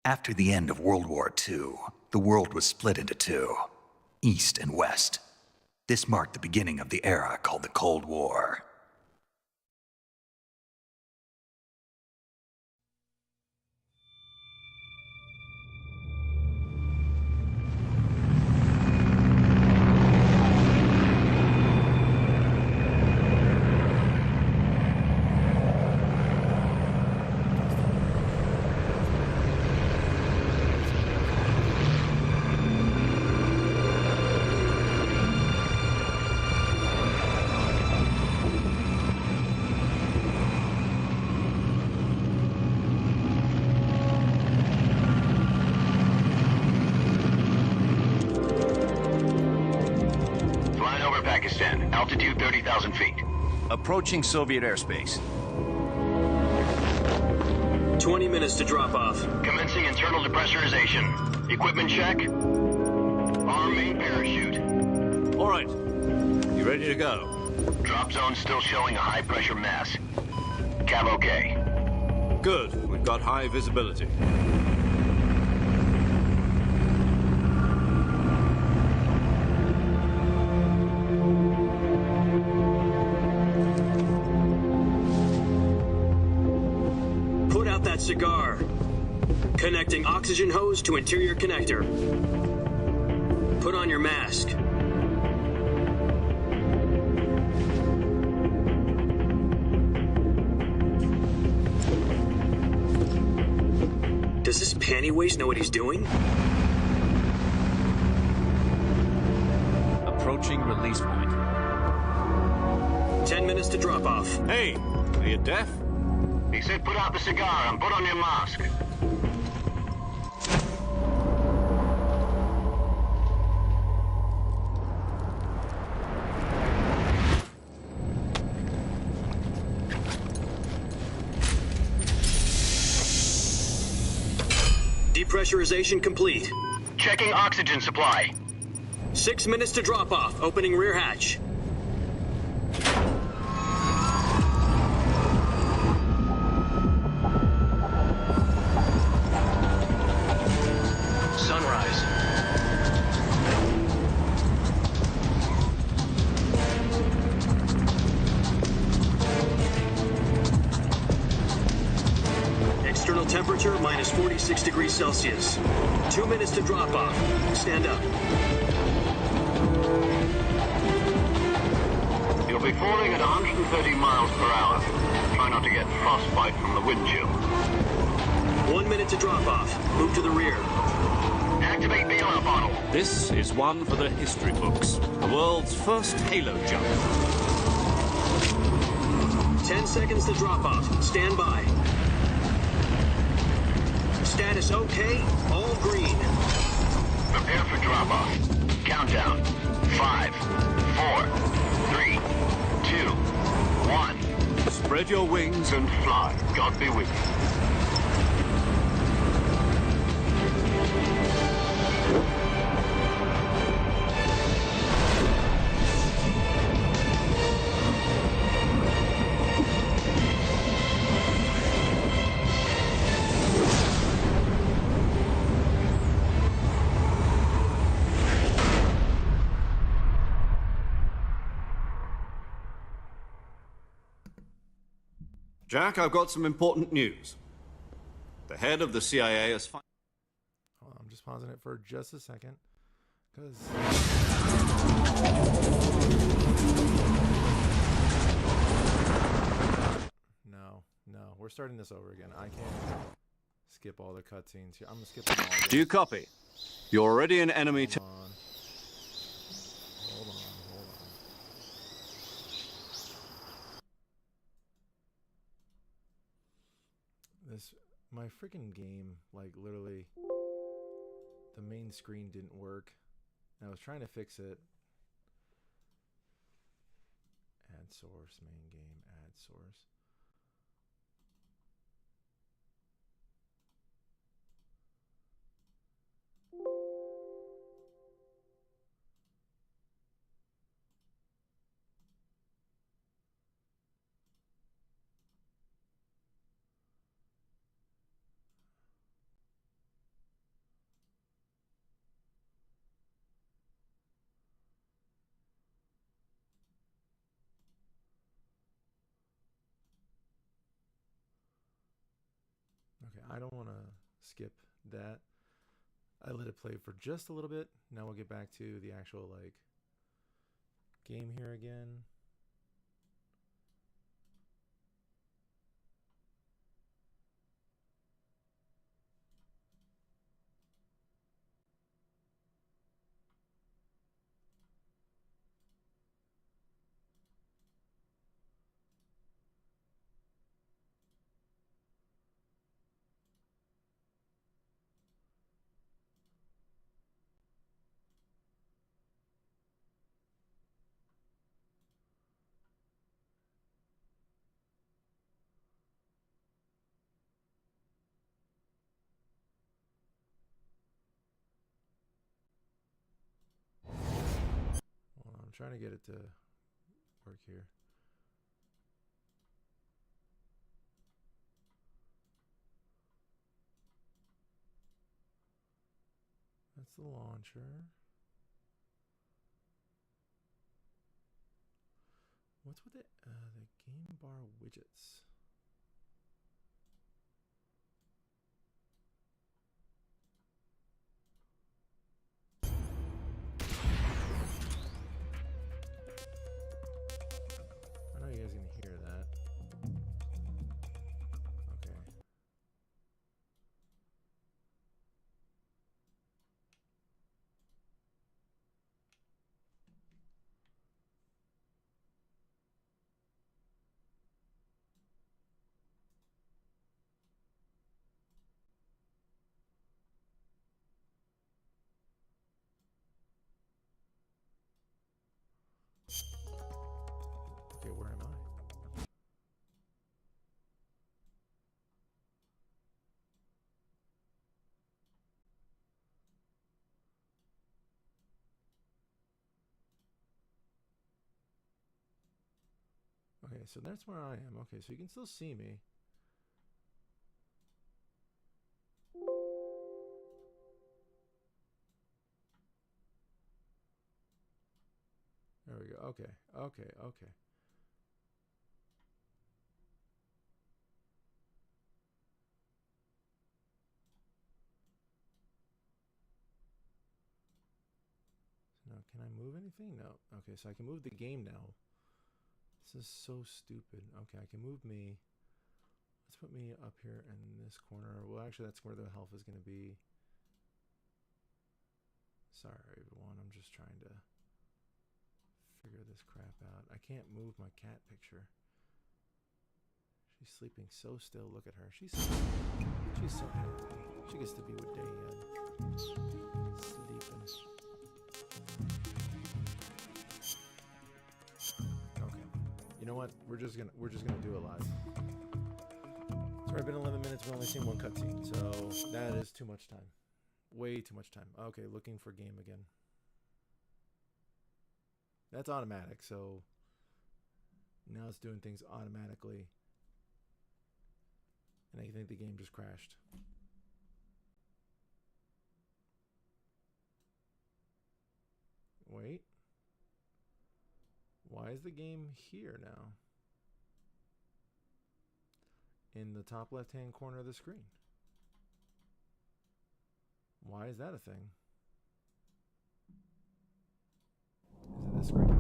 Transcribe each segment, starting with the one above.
After the end of World War II, the world was split into two, East and West. This marked the beginning of the era called the Cold War. Altitude 30,000 feet. Approaching Soviet airspace. 20 minutes to drop off. Commencing internal depressurization. Equipment check. Arm main parachute. All right. You ready to go? Drop zone still showing a high pressure mass. Cav okay. Good. We've got high visibility. Cigar. Connecting oxygen hose to interior connector. Put on your mask. Does this panty waste know what he's doing? Approaching release point. 10 minutes to drop off. Hey, are you deaf? He said put out the cigar and put on your mask. Depressurization complete. Checking oxygen supply. 6 minutes to drop off. Opening rear hatch. Temperature minus 46 degrees Celsius. 2 minutes to drop off. Stand up. You'll be falling at 130 miles per hour. Try not to get frostbite from the wind chill. 1 minute to drop off. Move to the rear. Activate bailout bottle. This is one for the history books. The world's first halo jump. 10 seconds to drop off. Stand by. Status okay, all green. Prepare for drop-off. Countdown. 5, 4, 3, 2, 1. Spread your wings and fly. God be with you. Jack, I've got some important news. The head of the CIA has... Hold on, I'm just pausing it for just a second. Because... No. We're starting this over again. I can't skip all the cutscenes here. I'm going to skip them all again. Do you copy? You're already an enemy... Hold on. My freaking game, like, literally, the main screen didn't work, and I was trying to fix it. Add source, main game, add source. Okay, I don't want to skip that. I let it play for just a little bit. Now we'll get back to the actual like game here again. Well, I'm trying to get it to work here. That's the launcher. What's with the game bar widgets? I know you guys can hear that. Okay. Okay, where am I? Okay, so that's where I am. Okay, so you can still see me. There we go. Okay, okay, okay. So now, can I move anything? No. Okay, so I can move the game now. This is so stupid. Okay, I can move me. Let's put me up here in this corner. Well, actually, that's where the health is going to be. Sorry, everyone. I'm just trying to figure this crap out. I can't move my cat picture. She's sleeping so still. Look at her. She's so happy. She gets to be with Dayan. Sleeping. Okay. You know what? We're just gonna do it live. It's already been 11 minutes. We've only seen one cutscene, so that is too much time. Way too much time. Okay, looking for game again. That's automatic, so now it's doing things automatically. And I think the game just crashed. Wait. Why is the game here now? In the top left-hand corner of the screen. Why is that a thing? Is it this screen?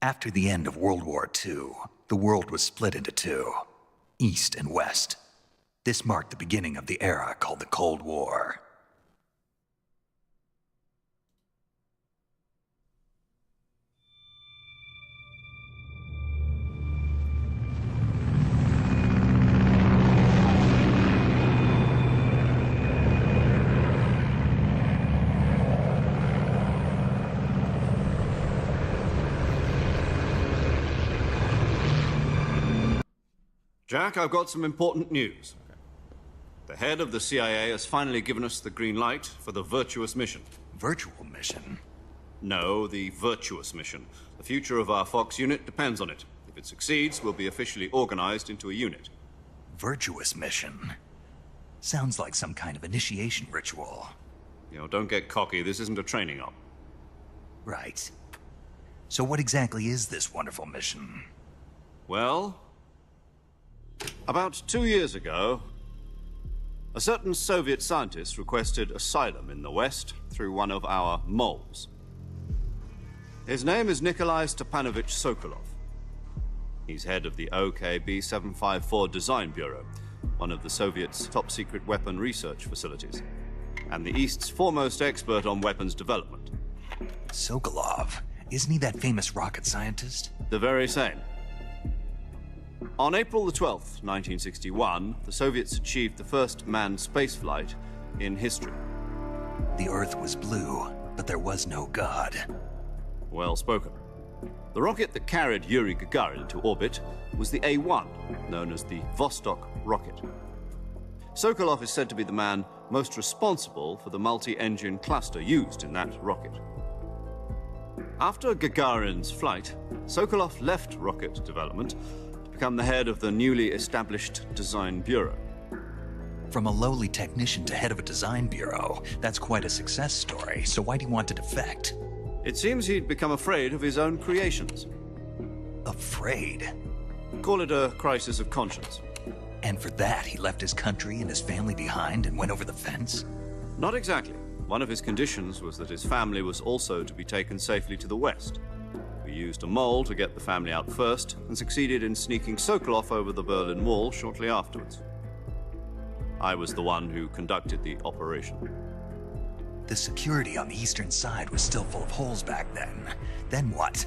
After the end of World War II, the world was split into two, East and West. This marked the beginning of the era called the Cold War. Jack, I've got some important news. The head of the CIA has finally given us the green light for the virtuous mission. Virtual mission? No, the virtuous mission. The future of our Fox unit depends on it. If it succeeds, we'll be officially organized into a unit. Virtuous mission? Sounds like some kind of initiation ritual. You know, don't get cocky. This isn't a training op. Right. So what exactly is this wonderful mission? Well, about 2 years ago, a certain Soviet scientist requested asylum in the West through one of our moles. His name is Nikolai Stepanovich Sokolov. He's head of the OKB 754 Design Bureau, one of the Soviets' top-secret weapon research facilities, and the East's foremost expert on weapons development. Sokolov? Isn't he that famous rocket scientist? The very same. On April the 12th, 1961, the Soviets achieved the first manned spaceflight in history. The Earth was blue, but there was no God. Well spoken. The rocket that carried Yuri Gagarin to orbit was the A-1, known as the Vostok rocket. Sokolov is said to be the man most responsible for the multi-engine cluster used in that rocket. After Gagarin's flight, Sokolov left rocket development to become the head of the newly established Design Bureau. From a lowly technician to head of a design bureau, that's quite a success story, so why do you want to defect? It seems he'd become afraid of his own creations. Afraid? Call it a crisis of conscience. And for that, he left his country and his family behind and went over the fence? Not exactly. One of his conditions was that his family was also to be taken safely to the West. We used a mole to get the family out first and succeeded in sneaking Sokolov over the Berlin Wall shortly afterwards. I was the one who conducted the operation. The security on the eastern side was still full of holes back then. Then what?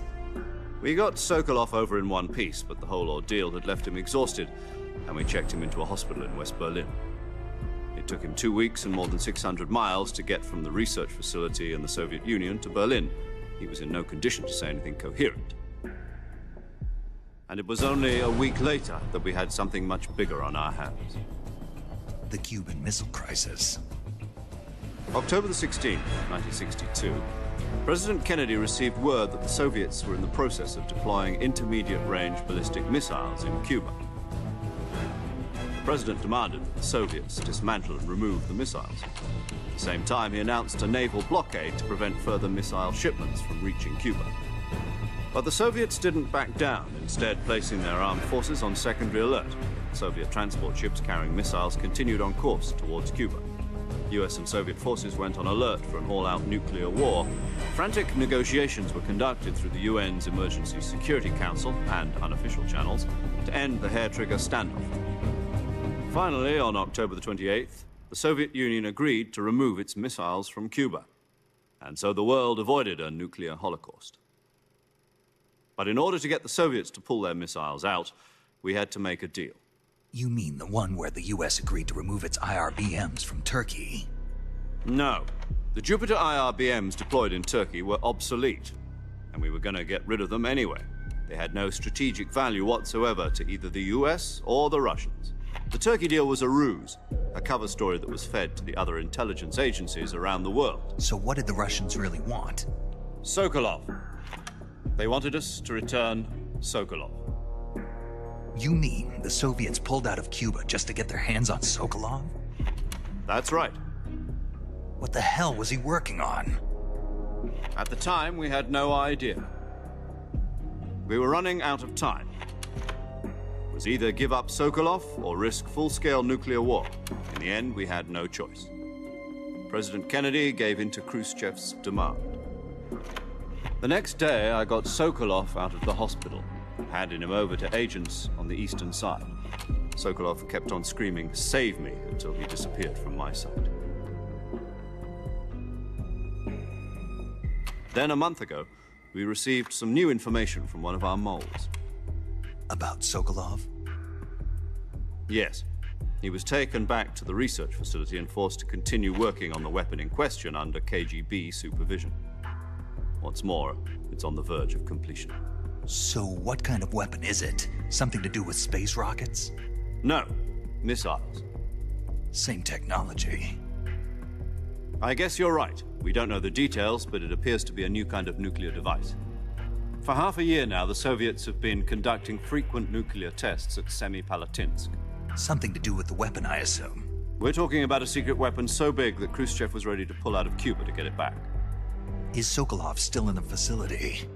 We got Sokolov over in one piece, but the whole ordeal had left him exhausted, and we checked him into a hospital in West Berlin. It took him 2 weeks and more than 600 miles to get from the research facility in the Soviet Union to Berlin. He was in no condition to say anything coherent. And it was only a week later that we had something much bigger on our hands. The Cuban Missile Crisis. October the 16th, 1962, President Kennedy received word that the Soviets were in the process of deploying intermediate-range ballistic missiles in Cuba. The President demanded that the Soviets dismantle and remove the missiles. At the same time, he announced a naval blockade to prevent further missile shipments from reaching Cuba. But the Soviets didn't back down, instead placing their armed forces on secondary alert. Soviet transport ships carrying missiles continued on course towards Cuba. US and Soviet forces went on alert for an all-out nuclear war. Frantic negotiations were conducted through the UN's Emergency Security Council and unofficial channels to end the hair-trigger standoff. Finally, on October the 28th, the Soviet Union agreed to remove its missiles from Cuba, and so the world avoided a nuclear holocaust. But in order to get the Soviets to pull their missiles out, we had to make a deal. You mean the one where the US agreed to remove its IRBMs from Turkey? No. The Jupiter IRBMs deployed in Turkey were obsolete, and we were going to get rid of them anyway. They had no strategic value whatsoever to either the US or the Russians. The Turkey deal was a ruse, a cover story that was fed to the other intelligence agencies around the world. So what did the Russians really want? Sokolov. They wanted us to return Sokolov. You mean the Soviets pulled out of Cuba just to get their hands on Sokolov? That's right. What the hell was he working on? At the time, we had no idea. We were running out of time. It was either give up Sokolov or risk full-scale nuclear war. In the end, we had no choice. President Kennedy gave in to Khrushchev's demand. The next day, I got Sokolov out of the hospital, handing him over to agents on the eastern side. Sokolov kept on screaming, "Save me," until he disappeared from my sight. Then a month ago, we received some new information from one of our moles. About Sokolov? Yes. He was taken back to the research facility and forced to continue working on the weapon in question under KGB supervision. What's more, it's on the verge of completion. So what kind of weapon is it? Something to do with space rockets? No, missiles. Same technology. I guess you're right. We don't know the details, but it appears to be a new kind of nuclear device. For half a year now, the Soviets have been conducting frequent nuclear tests at Semipalatinsk. Something to do with the weapon, I assume. We're talking about a secret weapon so big that Khrushchev was ready to pull out of Cuba to get it back. Is Sokolov still in the facility?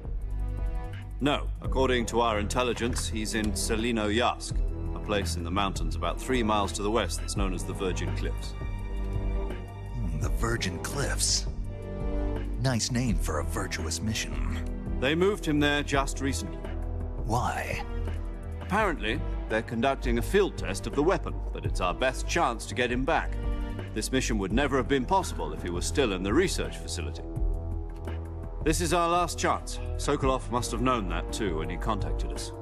No, according to our intelligence, he's in Selino-Yarsk, a place in the mountains about 3 miles to the west that's known as the Virgin Cliffs. The Virgin Cliffs. Nice name for a virtuous mission. They moved him there just recently. Why? Apparently, they're conducting a field test of the weapon, but it's our best chance to get him back. This mission would never have been possible if he was still in the research facility. This is our last chance. Sokolov must have known that too when he contacted us.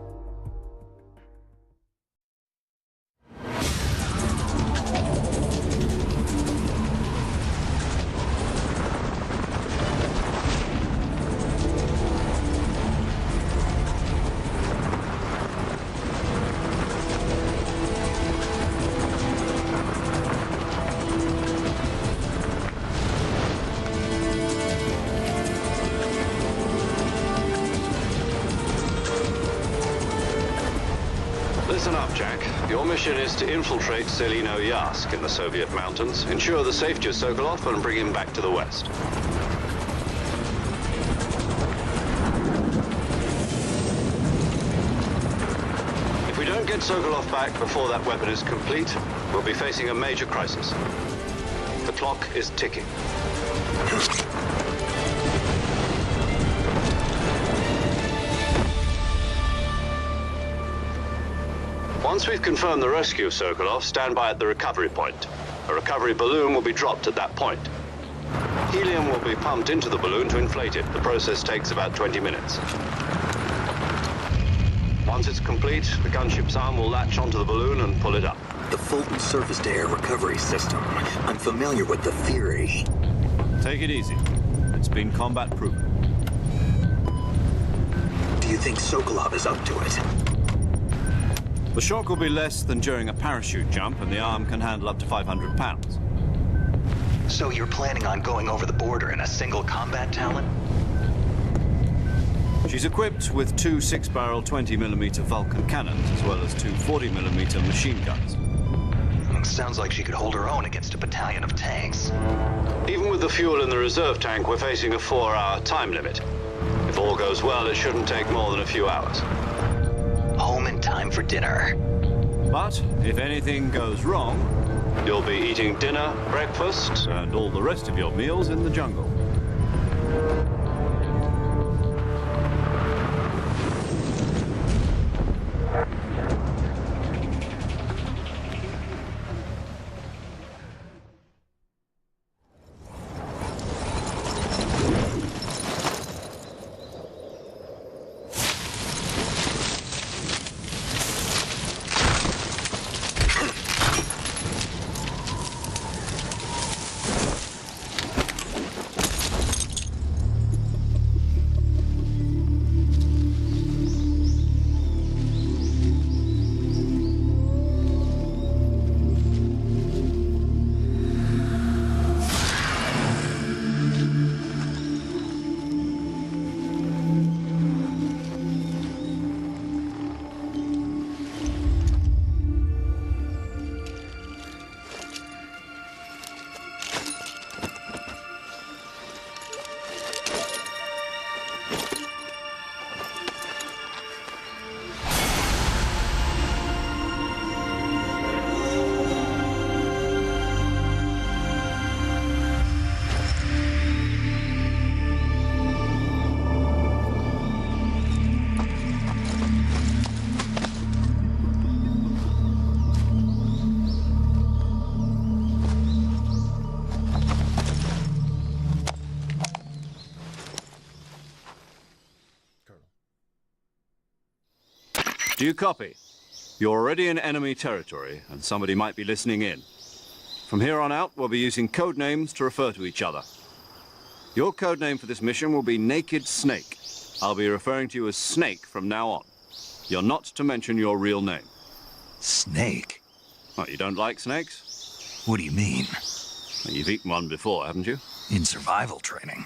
Listen up, Jack. Your mission is to infiltrate Selino-Yarsk in the Soviet mountains, ensure the safety of Sokolov, and bring him back to the West. If we don't get Sokolov back before that weapon is complete, we'll be facing a major crisis. The clock is ticking. Once we've confirmed the rescue of Sokolov, stand by at the recovery point. A recovery balloon will be dropped at that point. Helium will be pumped into the balloon to inflate it. The process takes about 20 minutes. Once it's complete, the gunship's arm will latch onto the balloon and pull it up. The Fulton surface-to-air recovery system. I'm familiar with the theory. Take it easy. It's been combat-proven. Do you think Sokolov is up to it? The shock will be less than during a parachute jump, and the arm can handle up to 500 pounds. So you're planning on going over the border in a single combat Talon? She's equipped with 2 6-barrel 20mm Vulcan cannons, as well as 2 40mm machine guns. Sounds like she could hold her own against a battalion of tanks. Even with the fuel in the reserve tank, we're facing a 4-hour time limit. If all goes well, it shouldn't take more than a few hours. Home in time for dinner. But if anything goes wrong, You'll be eating dinner, breakfast, and all the rest of your meals in the jungle. Do you copy? You're already in enemy territory, and somebody might be listening in. From here on out, we'll be using code names to refer to each other. Your code name for this mission will be Naked Snake. I'll be referring to you as Snake from now on. You're not to mention your real name. Snake? What, you don't like snakes? What do you mean? Well, you've eaten one before, haven't you? In survival training?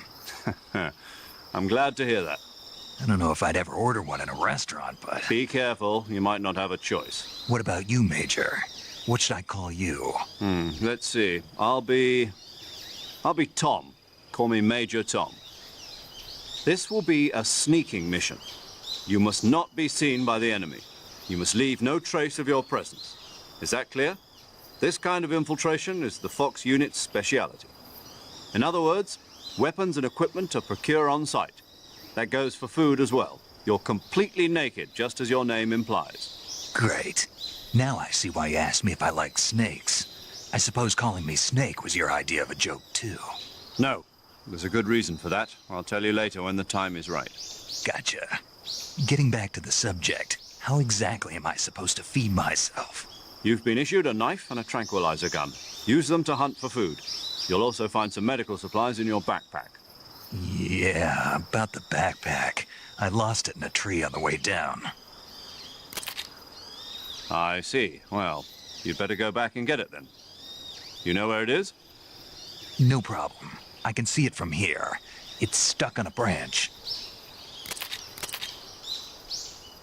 I'm glad to hear that. I don't know if I'd ever order one in a restaurant, but... Be careful, you might not have a choice. What about you, Major? What should I call you? Let's see. I'll be Tom. Call me Major Tom. This will be a sneaking mission. You must not be seen by the enemy. You must leave no trace of your presence. Is that clear? This kind of infiltration is the Fox unit's speciality. In other words, weapons and equipment are procured on site. That goes for food as well. You're completely naked, just as your name implies. Great. Now I see why you asked me if I like snakes. I suppose calling me Snake was your idea of a joke, too. No, there's a good reason for that. I'll tell you later when the time is right. Gotcha. Getting back to the subject, how exactly am I supposed to feed myself? You've been issued a knife and a tranquilizer gun. Use them to hunt for food. You'll also find some medical supplies in your backpack. Yeah, about the backpack. I lost it in a tree on the way down. I see. Well, you'd better go back and get it then. You know where it is? No problem. I can see it from here. It's stuck on a branch.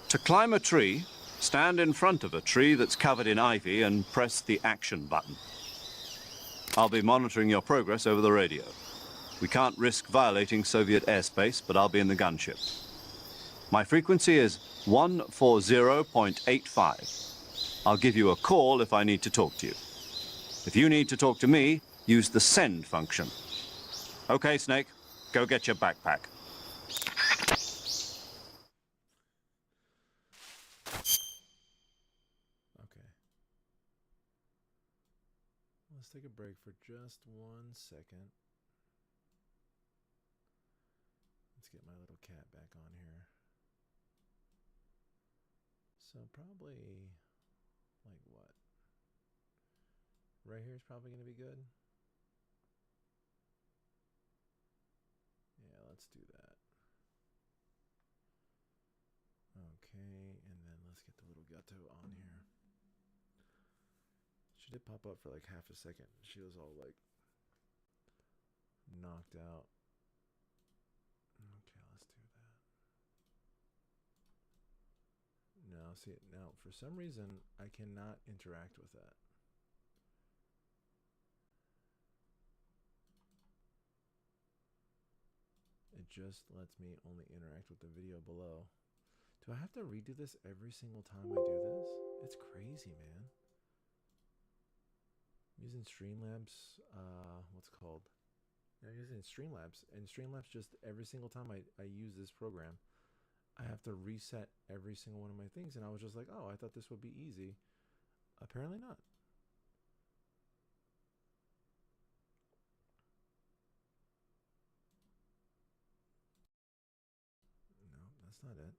To climb a tree, stand in front of a tree that's covered in ivy and press the action button. I'll be monitoring your progress over the radio. We can't risk violating Soviet airspace, but I'll be in the gunship. My frequency is 140.85. I'll give you a call if I need to talk to you. If you need to talk to me, use the send function. Okay, Snake, go get your backpack. Okay. Let's take a break for just 1 second. Let's get my little cat back on here. So probably, like what? Right here is probably going to be good. Yeah, let's do that. Okay, and then let's get the little Gato on here. She did pop up for like half a second. She was all like knocked out. Okay, let's do that. Now, see, now for some reason I cannot interact with that. It just lets me only interact with the video below. Do I have to redo this every single time I do this? It's crazy, man. I'm using Streamlabs, what's it called? Yeah, I'm using Streamlabs, and Streamlabs just every single time I use this program, I have to reset every single one of my things, and I was just like, oh, I thought this would be easy. Apparently not. No, that's not it.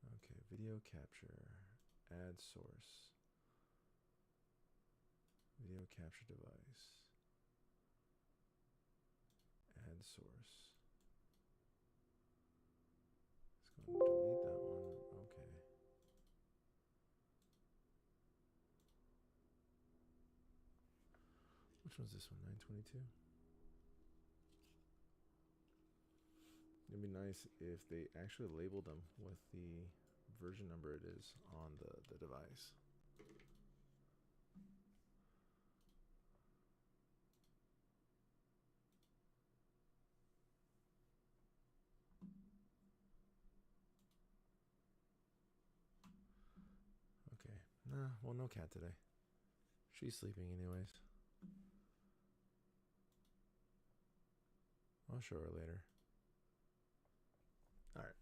Okay, video capture, add source, video capture device, add source. Let's go and delete that one. Okay. Which one's this one? 922? It'd be nice if they actually labeled them with the version number it is on the device. Okay. Nah, well, no cat today. She's sleeping anyways. I'll show her later. All right.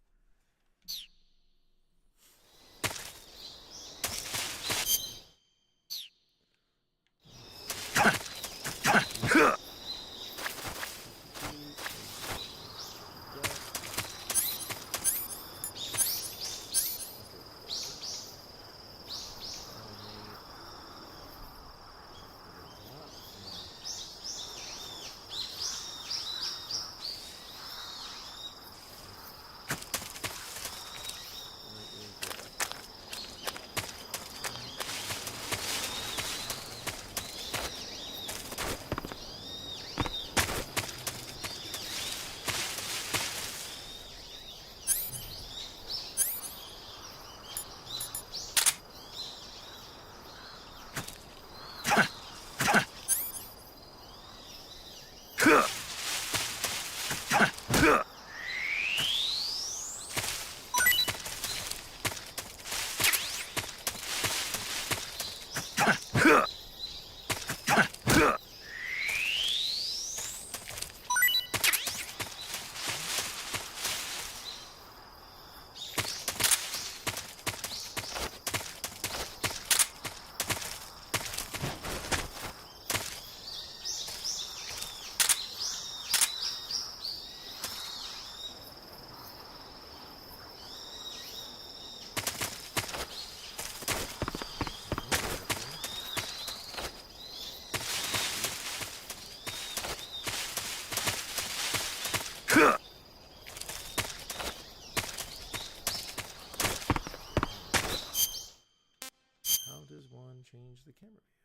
change the camera view.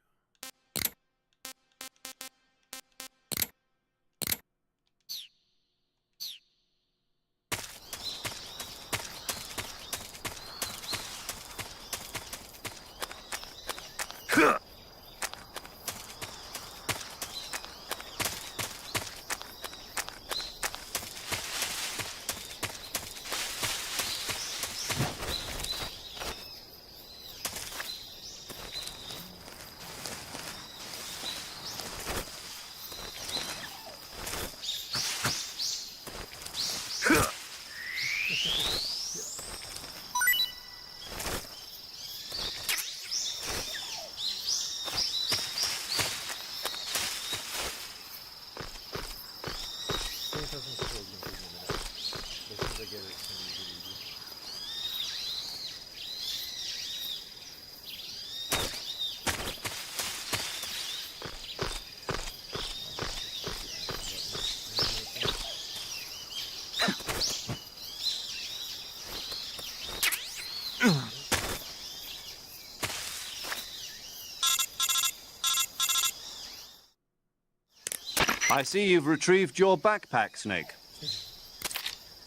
I see you've retrieved your backpack, Snake.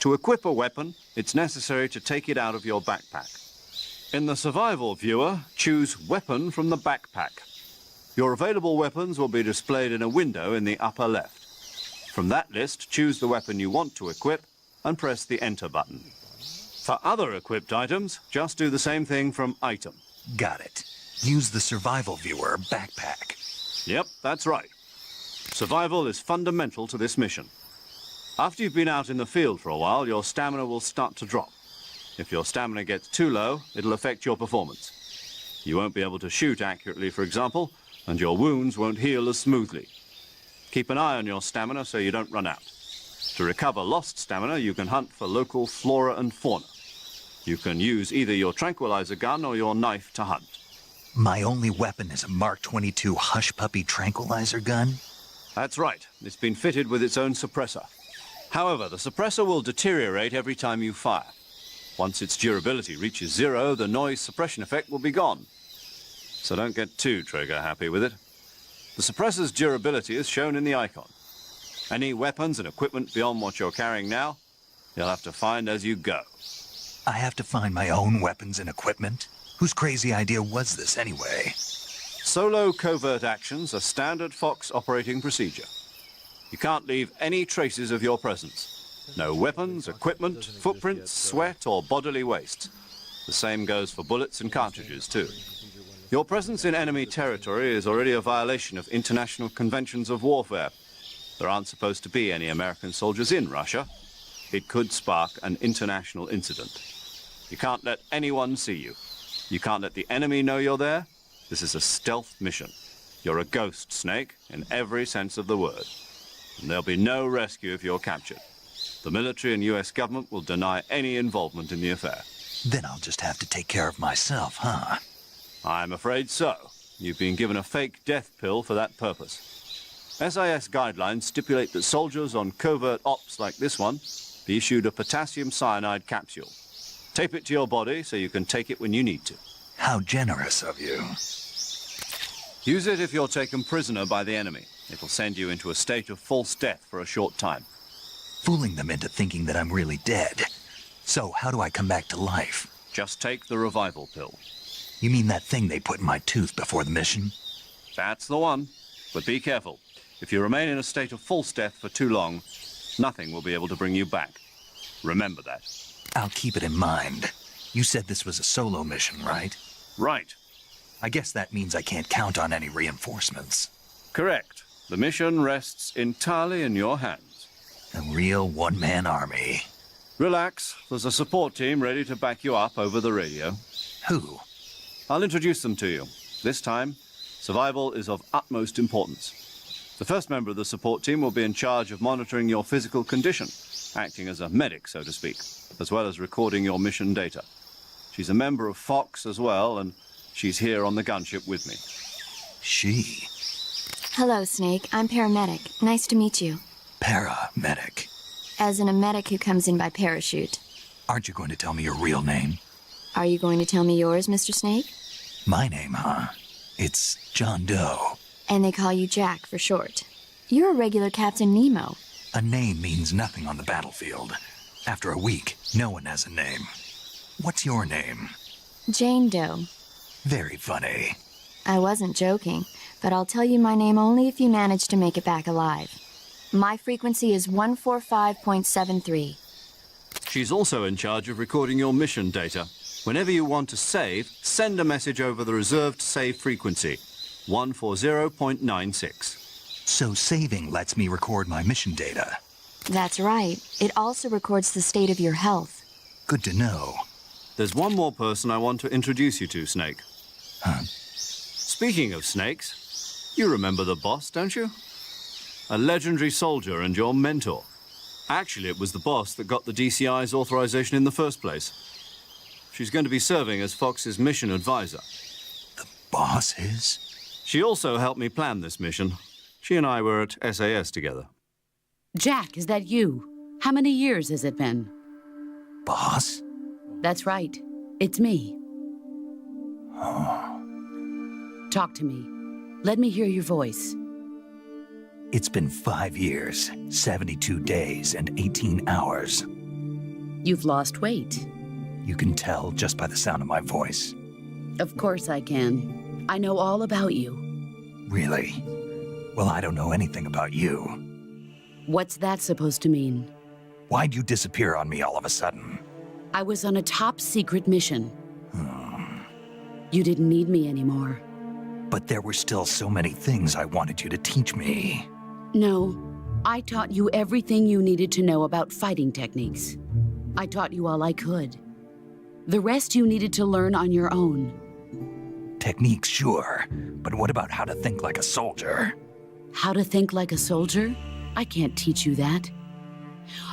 To equip a weapon, it's necessary to take it out of your backpack. In the survival viewer, choose Weapon from the backpack. Your available weapons will be displayed in a window in the upper left. From that list, choose the weapon you want to equip and press the Enter button. For other equipped items, just do the same thing from Item. Got it. Use the survival viewer backpack. Yep, that's right. Survival is fundamental to this mission. After you've been out in the field for a while, your stamina will start to drop. If your stamina gets too low, it'll affect your performance. You won't be able to shoot accurately, for example, and your wounds won't heal as smoothly. Keep an eye on your stamina so you don't run out. To recover lost stamina, you can hunt for local flora and fauna. You can use either your tranquilizer gun or your knife to hunt. My only weapon is a Mark 22 Hush Puppy tranquilizer gun? That's right. It's been fitted with its own suppressor. However, the suppressor will deteriorate every time you fire. Once its durability reaches 0, the noise suppression effect will be gone. So don't get too trigger-happy with it. The suppressor's durability is shown in the icon. Any weapons and equipment beyond what you're carrying now, you'll have to find as you go. I have to find my own weapons and equipment? Whose crazy idea was this anyway? Solo covert actions are standard Fox operating procedure. You can't leave any traces of your presence. No weapons, equipment, footprints, sweat, or bodily waste. The same goes for bullets and cartridges, too. Your presence in enemy territory is already a violation of international conventions of warfare. There aren't supposed to be any American soldiers in Russia. It could spark an international incident. You can't let anyone see you. You can't let the enemy know you're there. This is a stealth mission. You're a ghost, Snake, in every sense of the word. And there'll be no rescue if you're captured. The military and US government will deny any involvement in the affair. Then I'll just have to take care of myself, huh? I'm afraid so. You've been given a fake death pill for that purpose. SIS guidelines stipulate that soldiers on covert ops like this one be issued a potassium cyanide capsule. Tape it to your body so you can take it when you need to. How generous of you. Use it if you're taken prisoner by the enemy. It'll send you into a state of false death for a short time. Fooling them into thinking that I'm really dead. So how do I come back to life? Just take the revival pill. You mean that thing they put in my tooth before the mission? That's the one. But be careful. If you remain in a state of false death for too long, nothing will be able to bring you back. Remember that. I'll keep it in mind. You said this was a solo mission, right? Right. I guess that means I can't count on any reinforcements. Correct. The mission rests entirely in your hands. A real one-man army. Relax. There's a support team ready to back you up over the radio. Who? I'll introduce them to you. This time, survival is of utmost importance. The first member of the support team will be in charge of monitoring your physical condition, acting as a medic, so to speak, as well as recording your mission data. She's a member of Fox as well, and she's here on the gunship with me. She? Hello, Snake. I'm paramedic. Nice to meet you. Paramedic. As in a medic who comes in by parachute. Aren't you going to tell me your real name? Are you going to tell me yours, Mr. Snake? My name, huh? It's John Doe. And they call you Jack for short. You're a regular Captain Nemo. A name means nothing on the battlefield. After a week, no one has a name. What's your name? Jane Doe. Very funny. I wasn't joking, but I'll tell you my name only if you manage to make it back alive. My frequency is 145.73. She's also in charge of recording your mission data. Whenever you want to save, send a message over the reserved save frequency, 140.96. So saving lets me record my mission data. That's right. It also records the state of your health. Good to know. There's one more person I want to introduce you to, Snake. Huh? Speaking of snakes, you remember the boss, don't you? A legendary soldier and your mentor. Actually, it was the boss that got the DCI's authorization in the first place. She's going to be serving as Fox's mission advisor. The boss is? She also helped me plan this mission. She and I were at SAS together. Jack, is that you? How many years has it been? Boss? That's right. It's me. Talk to me. Let me hear your voice. It's been 5 years, 72 days, and 18 hours. You've lost weight. You can tell just by the sound of my voice. Of course I can. I know all about you. Really? Well, I don't know anything about you. What's that supposed to mean? Why'd you disappear on me all of a sudden? I was on a top-secret mission. You didn't need me anymore. But there were still so many things I wanted you to teach me. No, I taught you everything you needed to know about fighting techniques. I taught you all I could. The rest you needed to learn on your own. Techniques, sure. But what about how to think like a soldier? How to think like a soldier? I can't teach you that.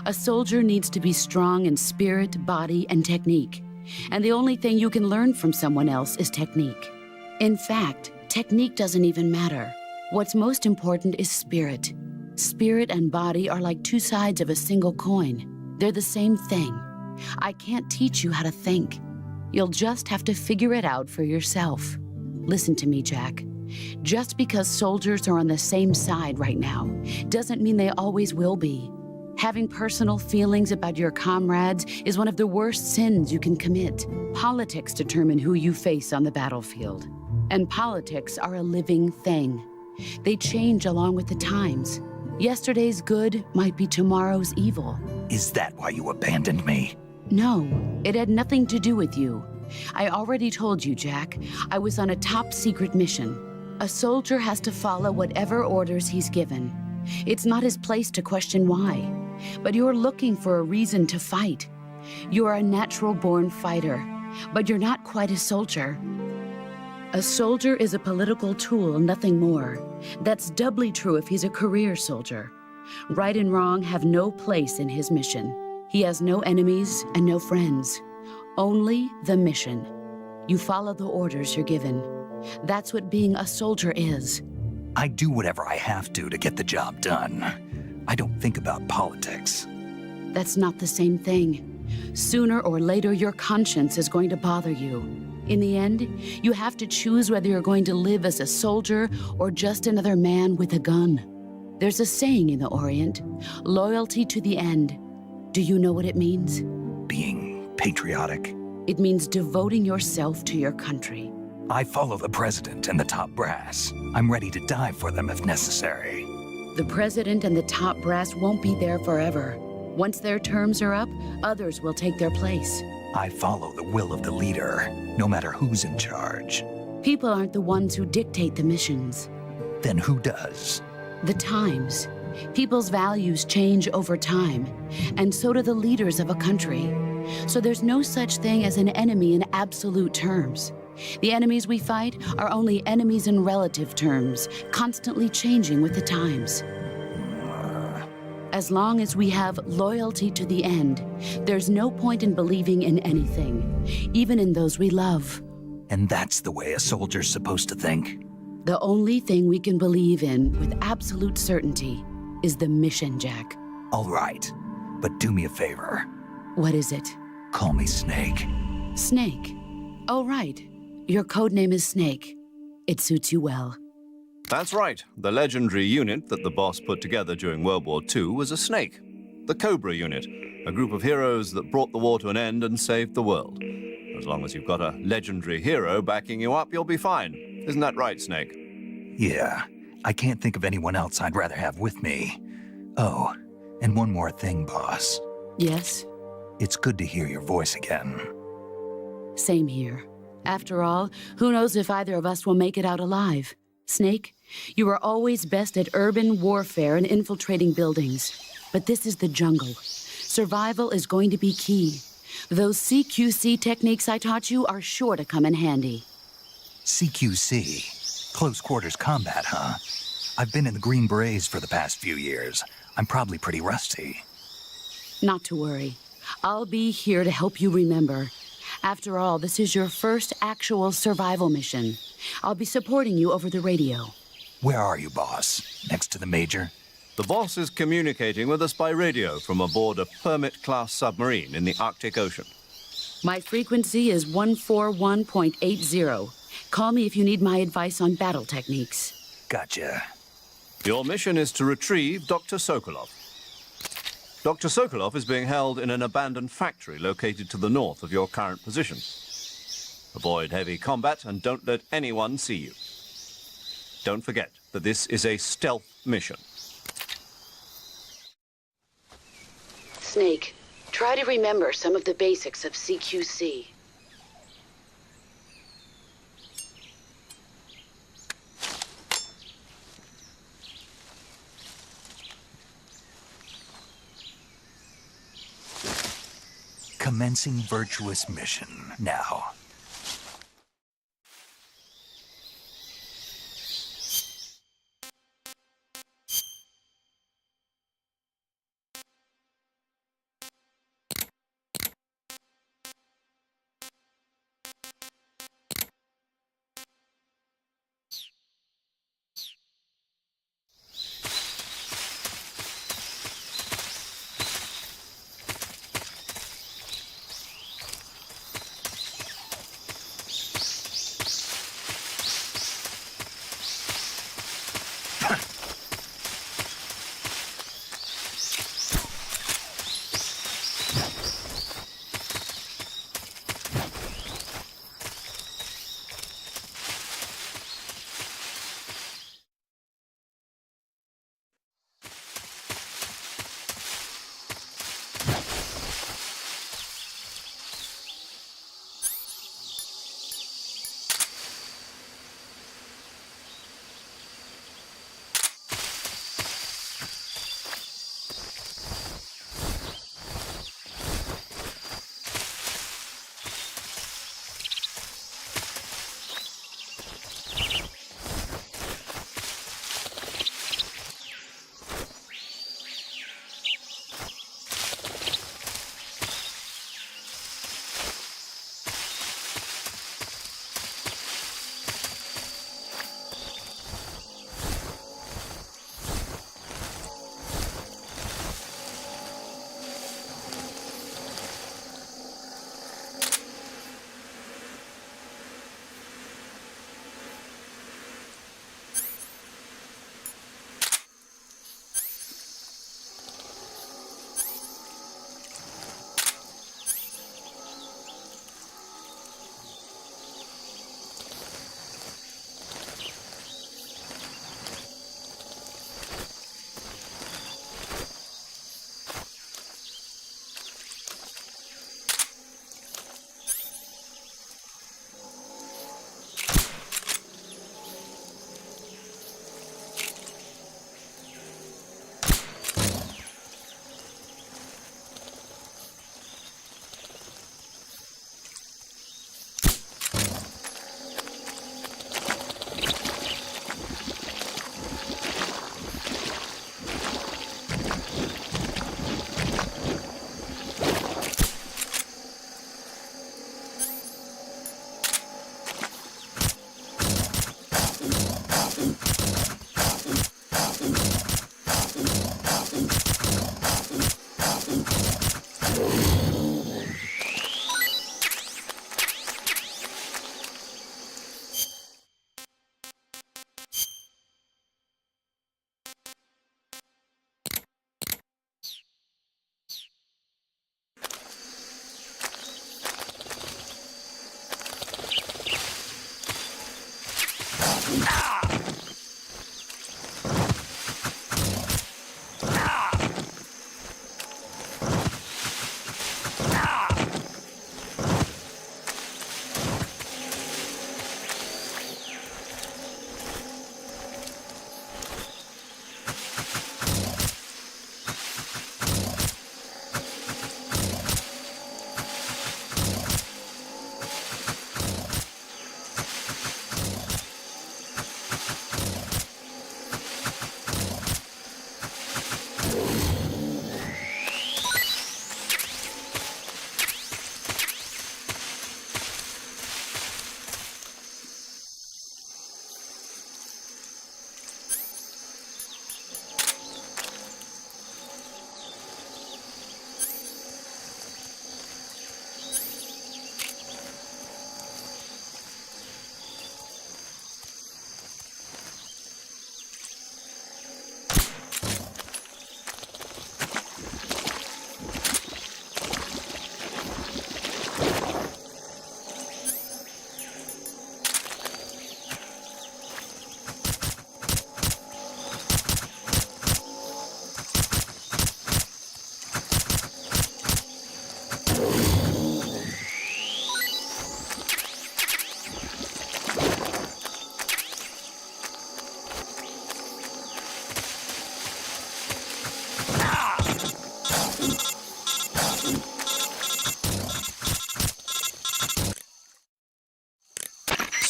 A soldier needs to be strong in spirit, body, and technique. And the only thing you can learn from someone else is technique. In fact, technique doesn't even matter. What's most important is spirit. Spirit and body are like two sides of a single coin. They're the same thing. I can't teach you how to think. You'll just have to figure it out for yourself. Listen to me, Jack. Just because soldiers are on the same side right now doesn't mean they always will be. Having personal feelings about your comrades is one of the worst sins you can commit. Politics determine who you face on the battlefield. And politics are a living thing. They change along with the times. Yesterday's good might be tomorrow's evil. Is that why you abandoned me? No, it had nothing to do with you. I already told you, Jack. I was on a top-secret mission. A soldier has to follow whatever orders he's given. It's not his place to question why. But you're looking for a reason to fight. You're a natural-born fighter, but you're not quite a soldier. A soldier is a political tool, nothing more. That's doubly true if he's a career soldier. Right and wrong have no place in his mission. He has no enemies and no friends. Only the mission. You follow the orders you're given. That's what being a soldier is. I do whatever I have to get the job done. I don't think about politics. That's not the same thing. Sooner or later, your conscience is going to bother you. In the end, you have to choose whether you're going to live as a soldier or just another man with a gun. There's a saying in the Orient, loyalty to the end. Do you know what it means? Being patriotic. It means devoting yourself to your country. I follow the president and the top brass. I'm ready to die for them if necessary. The president and the top brass won't be there forever. Once their terms are up, others will take their place. I follow the will of the leader, no matter who's in charge. People aren't the ones who dictate the missions. Then who does? The times. People's values change over time, and so do the leaders of a country. So there's no such thing as an enemy in absolute terms. The enemies we fight are only enemies in relative terms, constantly changing with the times. As long as we have loyalty to the end, there's no point in believing in anything, even in those we love. And that's the way a soldier's supposed to think? The only thing we can believe in with absolute certainty is the mission, Jack. All right, but do me a favor. What is it? Call me Snake. Snake. Oh, right. Your code name is Snake. It suits you well. That's right. The legendary unit that the boss put together during World War II was a snake. The Cobra unit, a group of heroes that brought the war to an end and saved the world. As long as you've got a legendary hero backing you up, you'll be fine. Isn't that right, Snake? Yeah, I can't think of anyone else I'd rather have with me. Oh, and one more thing, boss. Yes? It's good to hear your voice again. Same here. After all, who knows if either of us will make it out alive? Snake, you are always best at urban warfare and infiltrating buildings. But this is the jungle. Survival is going to be key. Those CQC techniques I taught you are sure to come in handy. CQC? Close quarters combat, huh? I've been in the Green Berets for the past few years. I'm probably pretty rusty. Not to worry. I'll be here to help you remember. After all, this is your first actual survival mission. I'll be supporting you over the radio. Where are you, boss? Next to the Major? The boss is communicating with us by radio from aboard a Permit-class submarine in the Arctic Ocean. My frequency is 141.80. Call me if you need my advice on battle techniques. Gotcha. Your mission is to retrieve Dr. Sokolov. Dr. Sokolov is being held in an abandoned factory located to the north of your current position. Avoid heavy combat and don't let anyone see you. Don't forget that this is a stealth mission. Snake, try to remember some of the basics of CQC. Commencing virtuous mission now.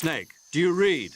Snake, do you read?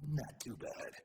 Not too bad.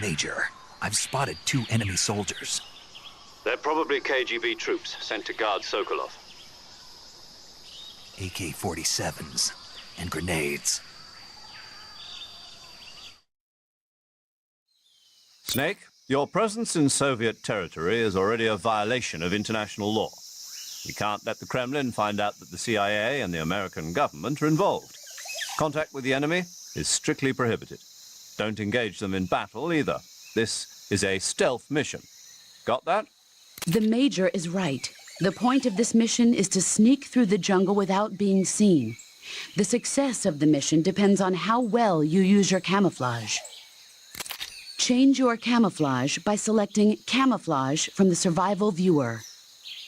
Major, I've spotted 2 enemy soldiers. They're probably KGB troops sent to guard Sokolov. AK-47s and grenades. Snake, your presence in Soviet territory is already a violation of international law. We can't let the Kremlin find out that the CIA and the American government are involved. Contact with the enemy is strictly prohibited. Don't engage them in battle either. This is a stealth mission. Got that? The Major is right. The point of this mission is to sneak through the jungle without being seen. The success of the mission depends on how well you use your camouflage. Change your camouflage by selecting Camouflage from the Survival Viewer.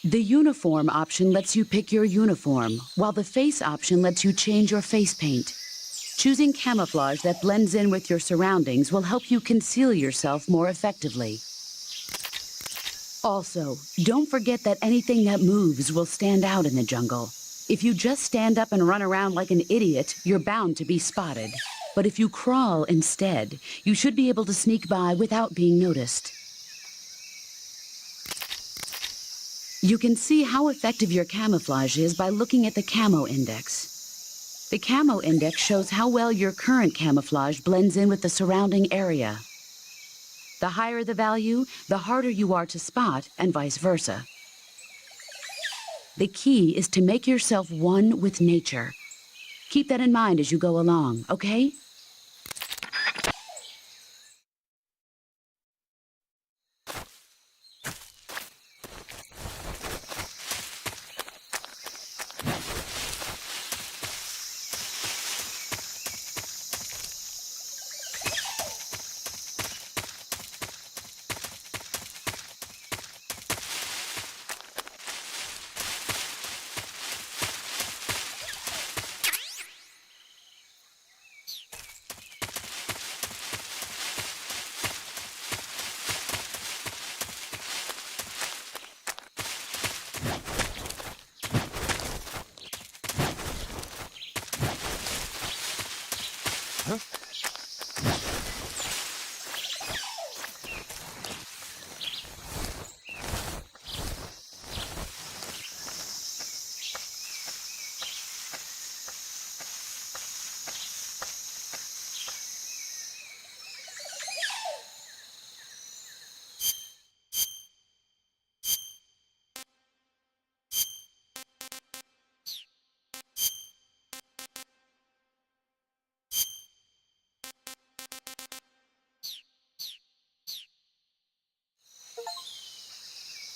The Uniform option lets you pick your uniform, while the Face option lets you change your face paint. Choosing camouflage that blends in with your surroundings will help you conceal yourself more effectively. Also, don't forget that anything that moves will stand out in the jungle. If you just stand up and run around like an idiot, you're bound to be spotted. But if you crawl instead, you should be able to sneak by without being noticed. You can see how effective your camouflage is by looking at the Camo Index. The Camo Index shows how well your current camouflage blends in with the surrounding area. The higher the value, the harder you are to spot, and vice versa. The key is to make yourself one with nature. Keep that in mind as you go along, okay?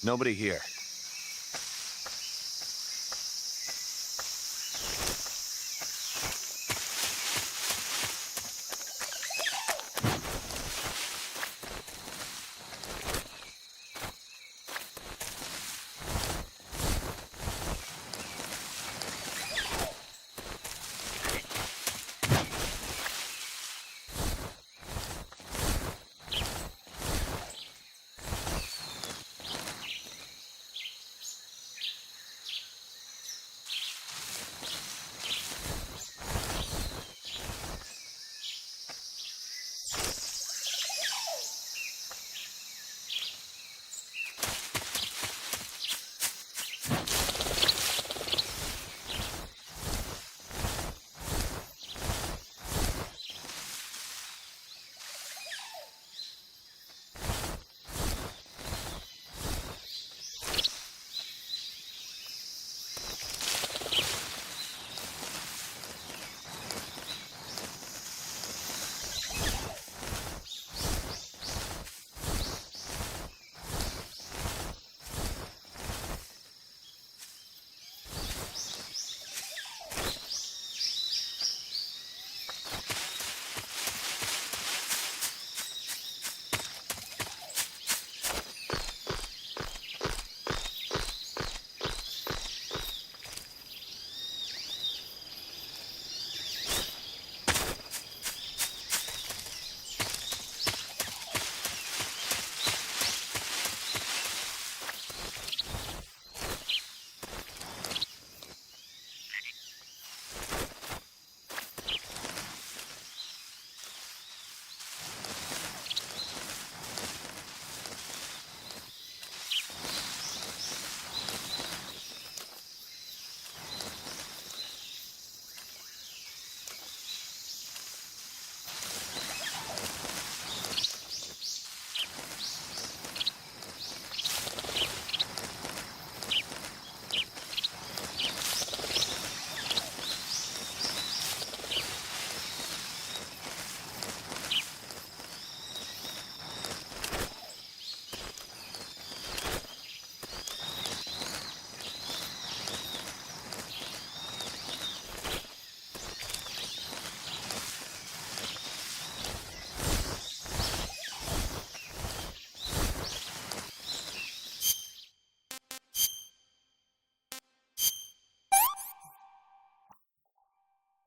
Nobody here.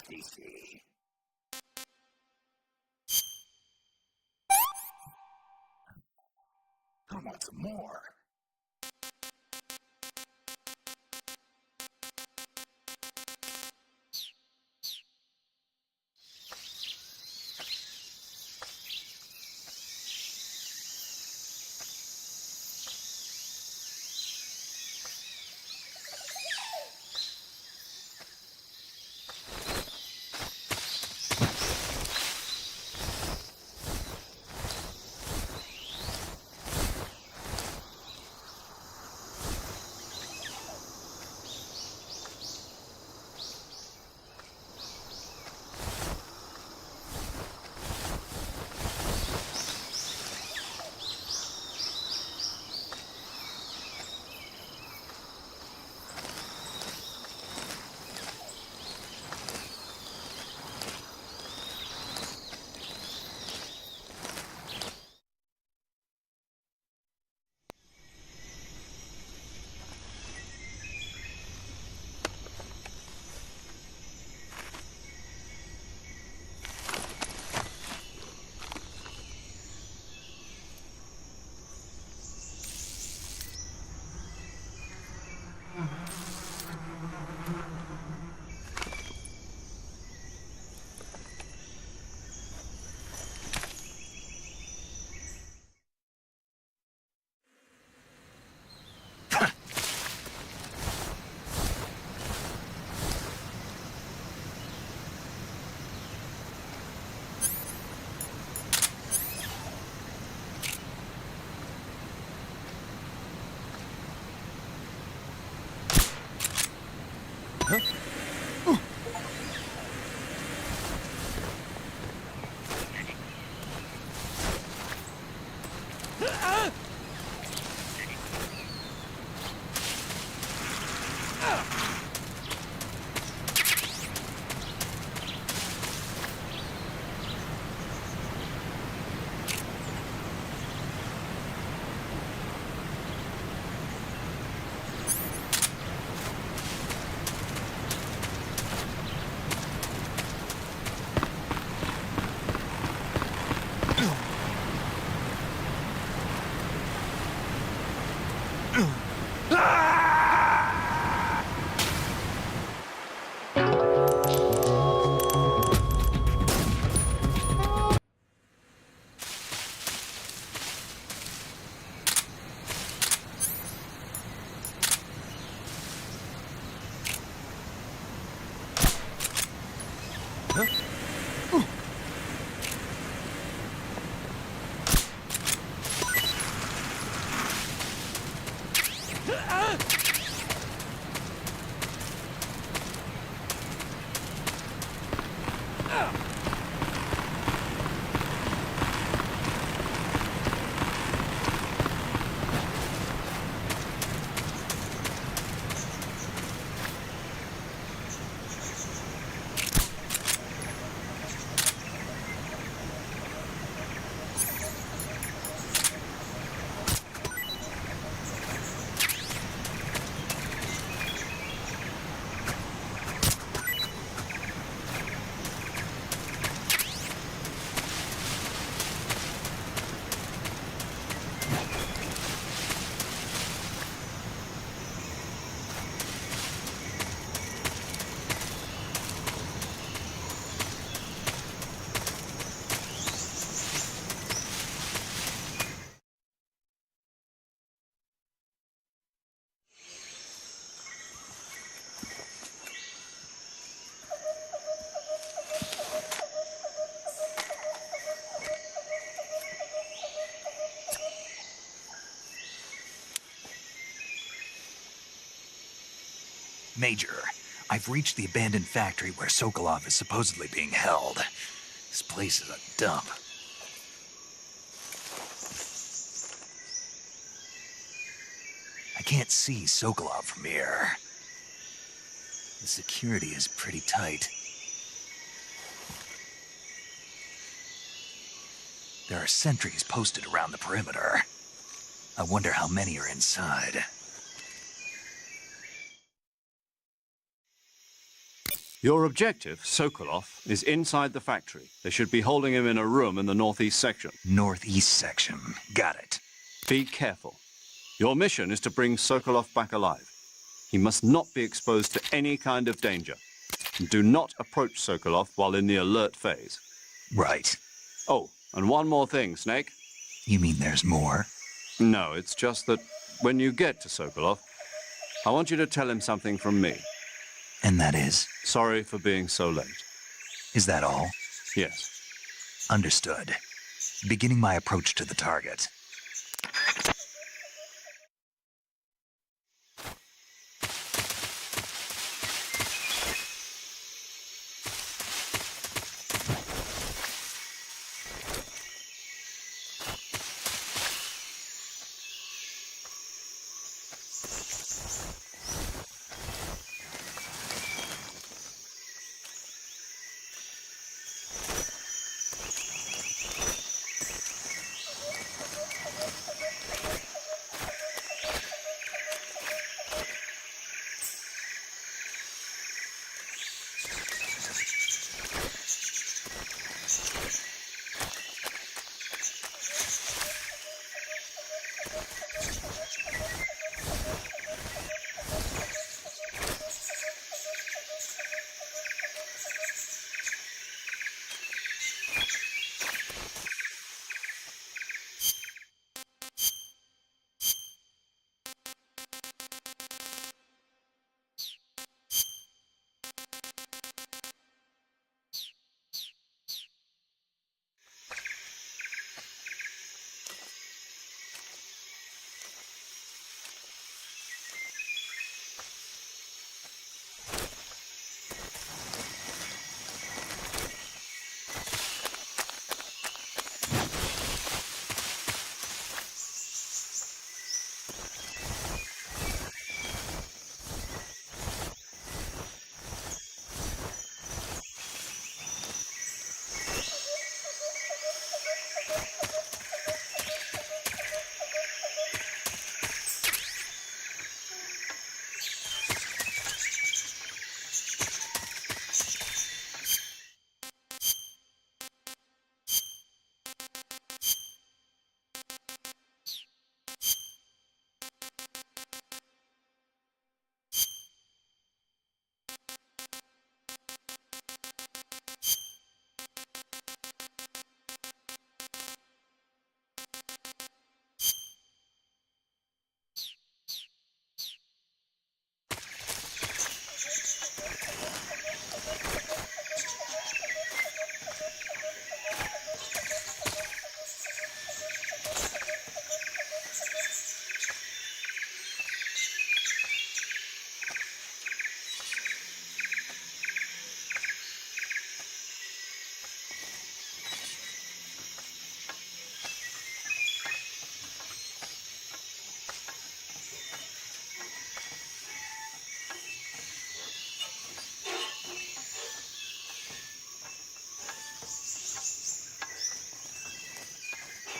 PC. I want some more. Major, I've reached the abandoned factory where Sokolov is supposedly being held. This place is a dump. I can't see Sokolov from here. The security is pretty tight. There are sentries posted around the perimeter. I wonder how many are inside. Your objective, Sokolov, is inside the factory. They should be holding him in a room in the northeast section. Northeast section. Got it. Be careful. Your mission is to bring Sokolov back alive. He must not be exposed to any kind of danger. And do not approach Sokolov while in the alert phase. Right. Oh, and one more thing, Snake. You mean there's more? No, it's just that when you get to Sokolov, I want you to tell him something from me. And that is? Sorry for being so late. Is that all? Yes. Understood. Beginning my approach to the target.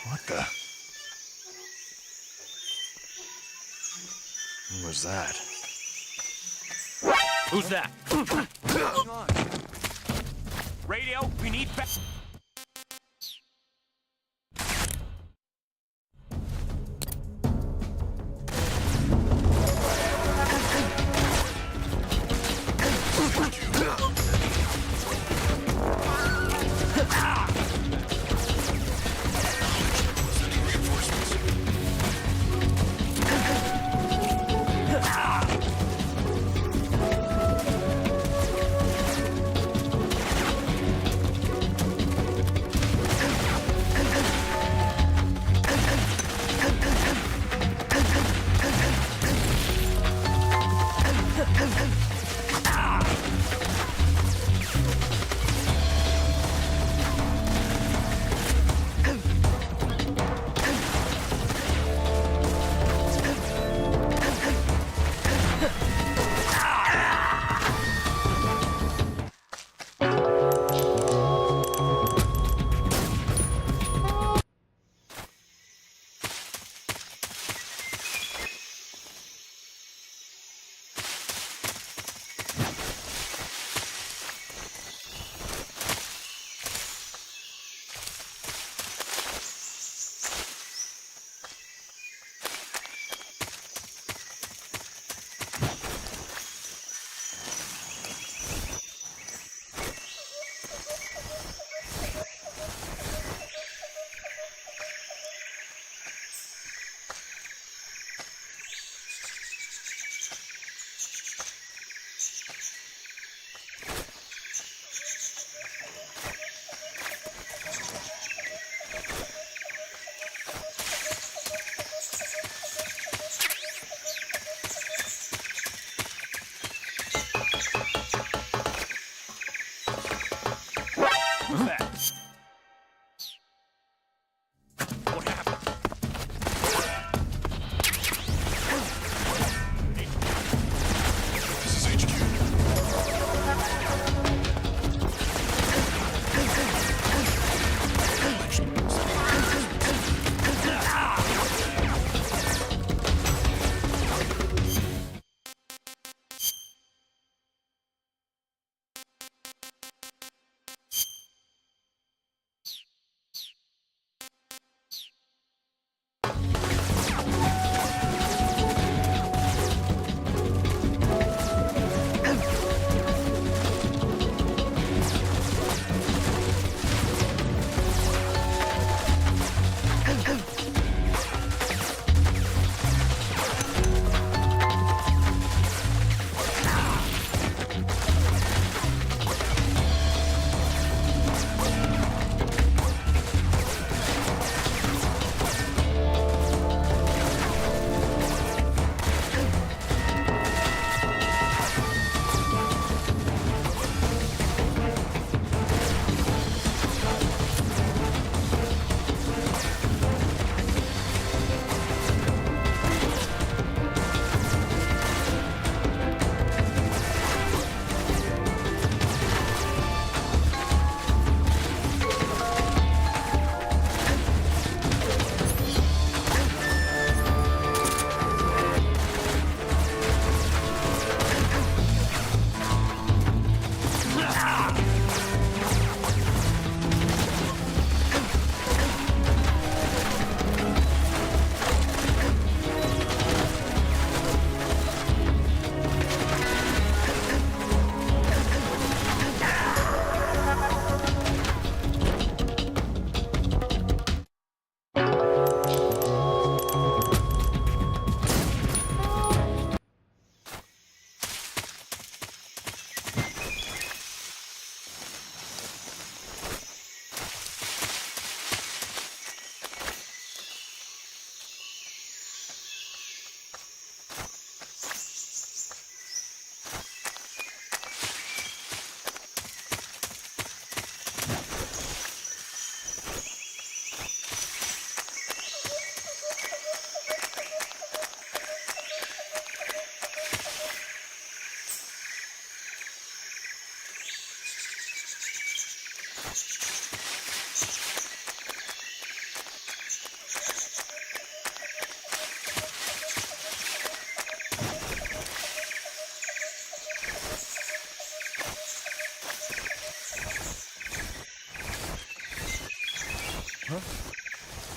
What the? What was that? Who's that? Radio, we need back.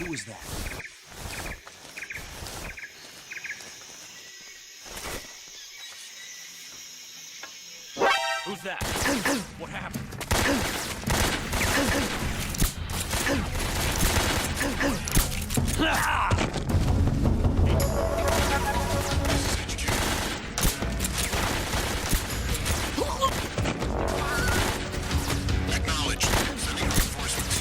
Who was that? Who's that? What happened? Acknowledged. Sending reinforcements.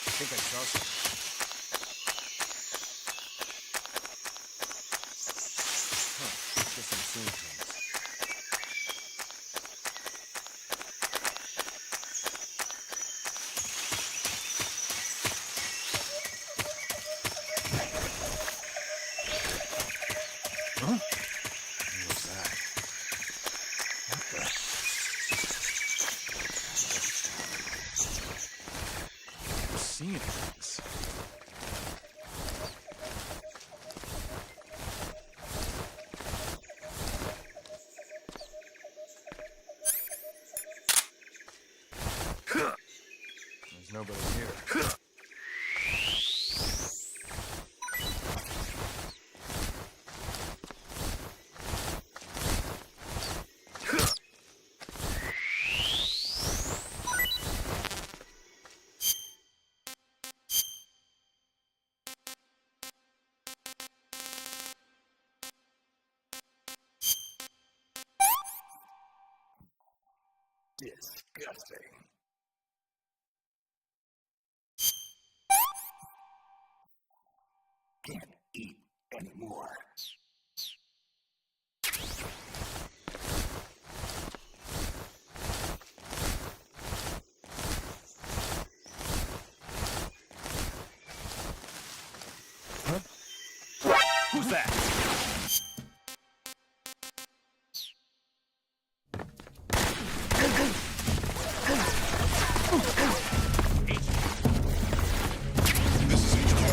I think I saw something. Guess I'm seeing things. Huh? What was that? What the? I'm seeing things. There's nobody here. Disgusting. Can't eat anymore. Who's that? This is HQ.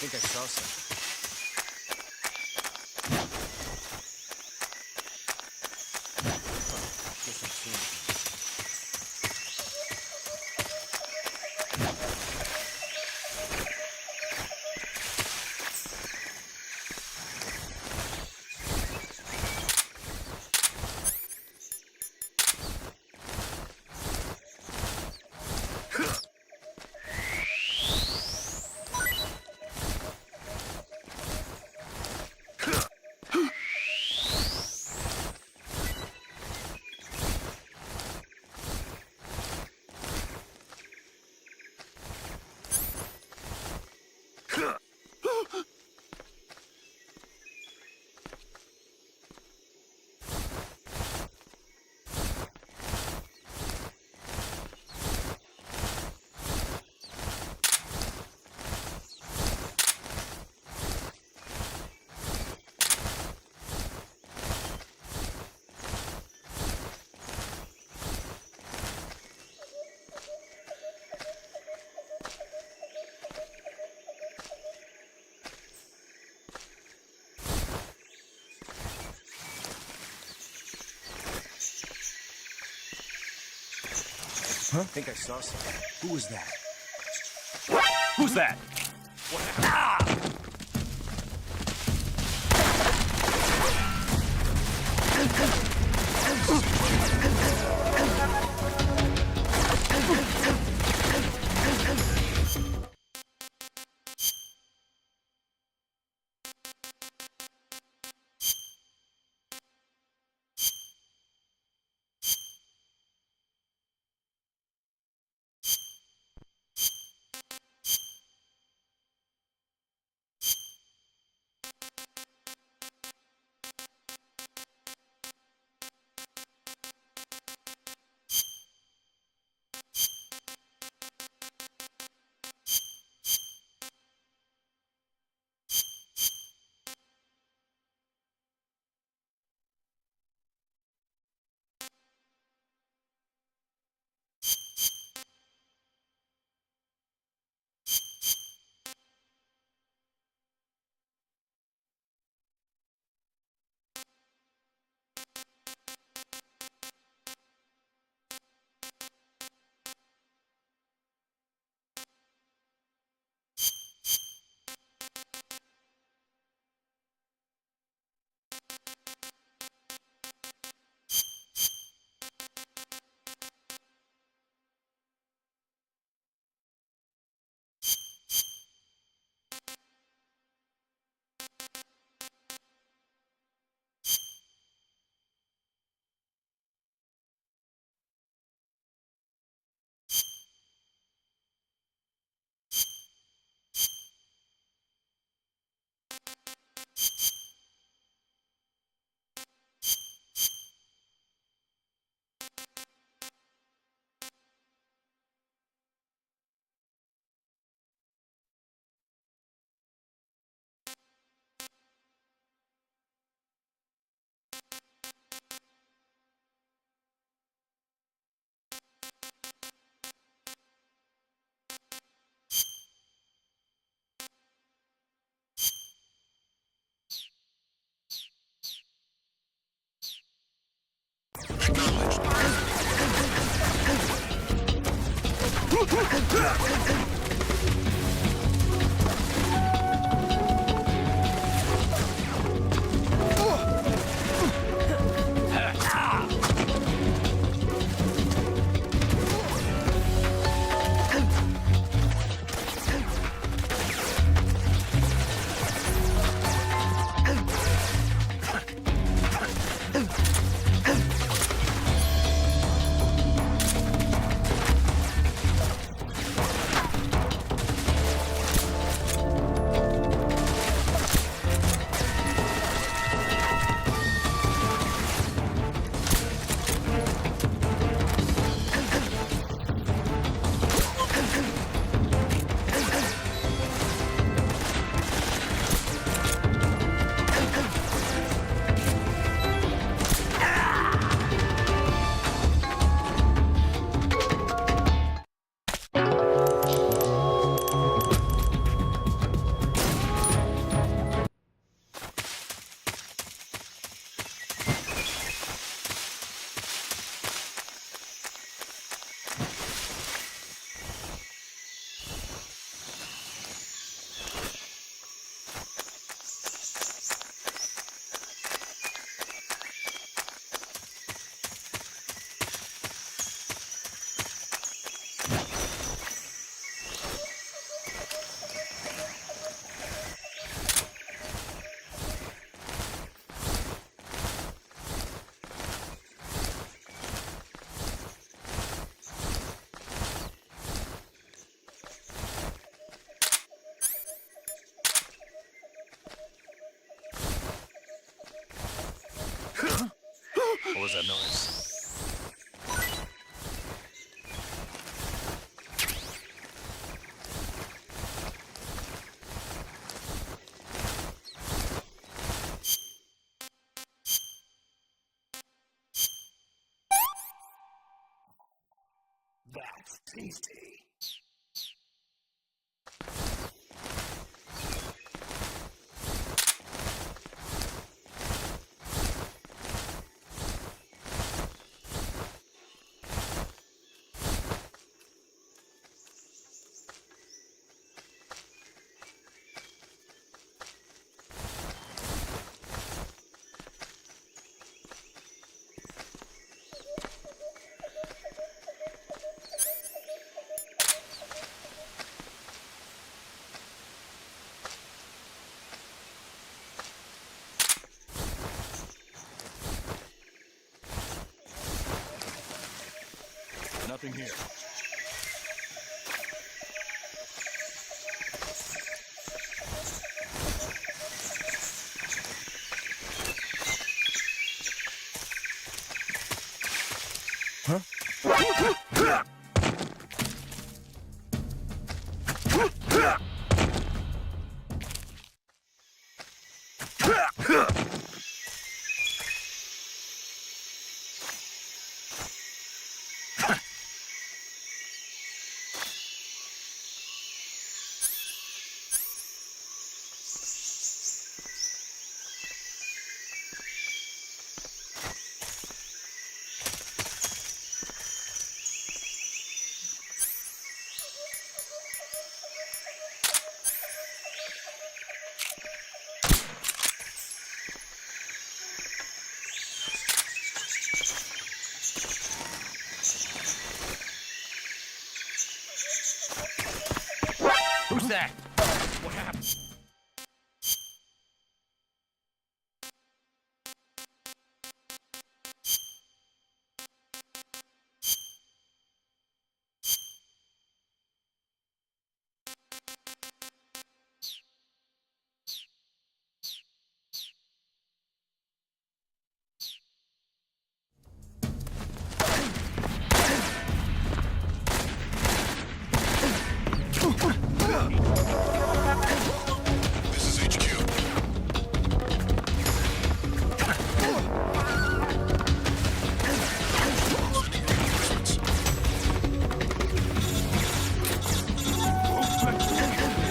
think I saw something. Guess I've seen it. Huh? I think I saw something. Who was that? Who's that? Safety. Nothing here. Who's that? What happened? This is HQ. Sending reinforcements.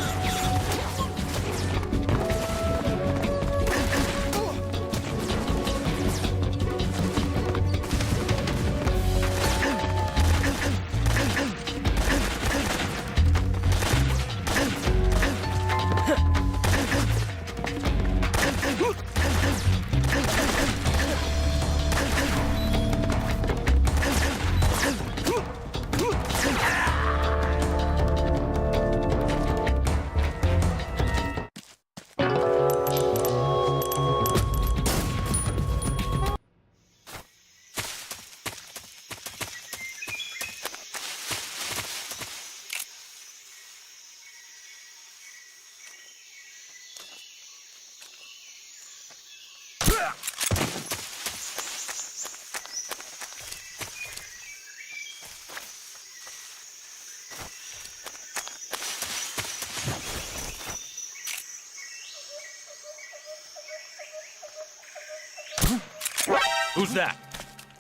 Who's that?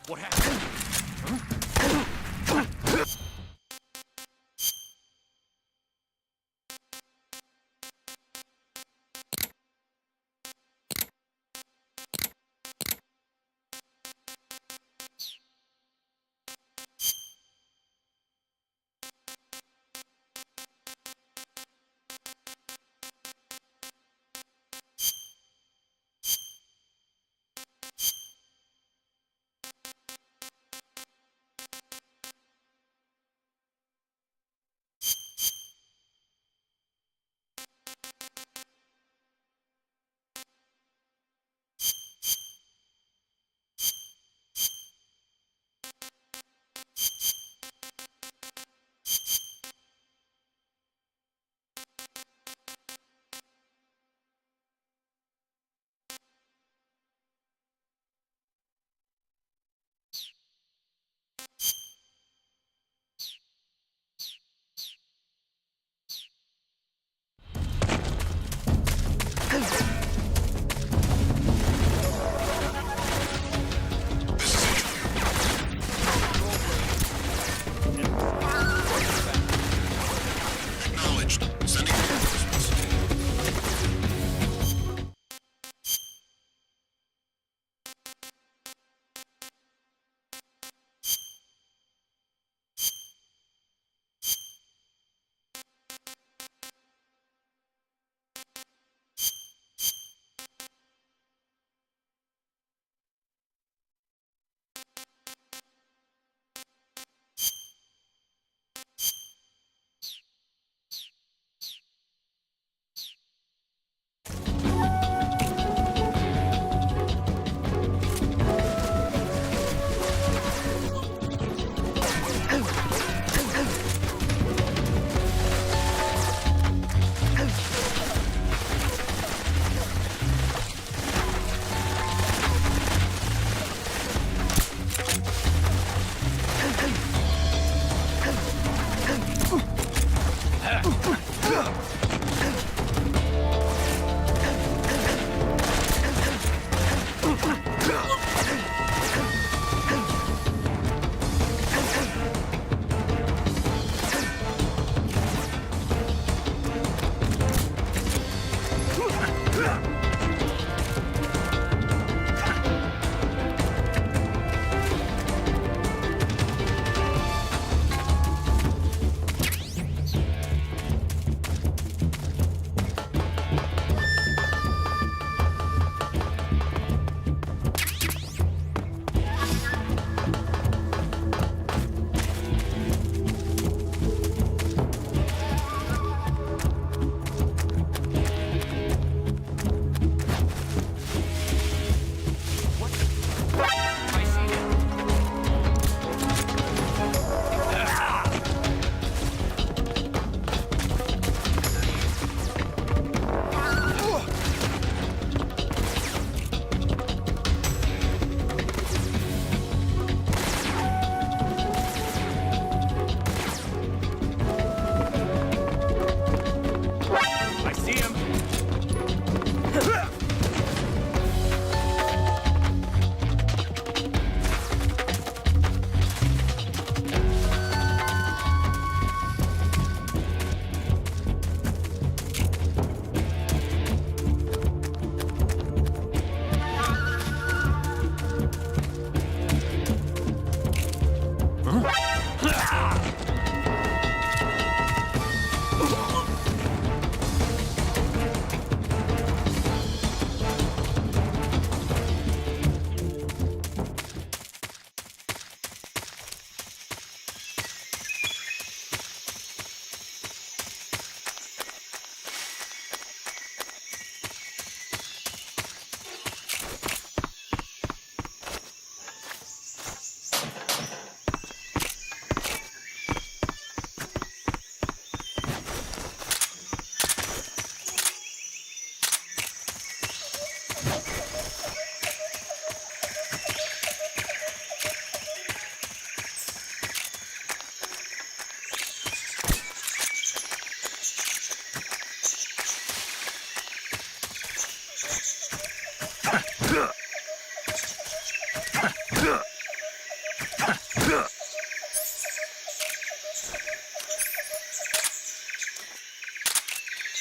What happened? I see him.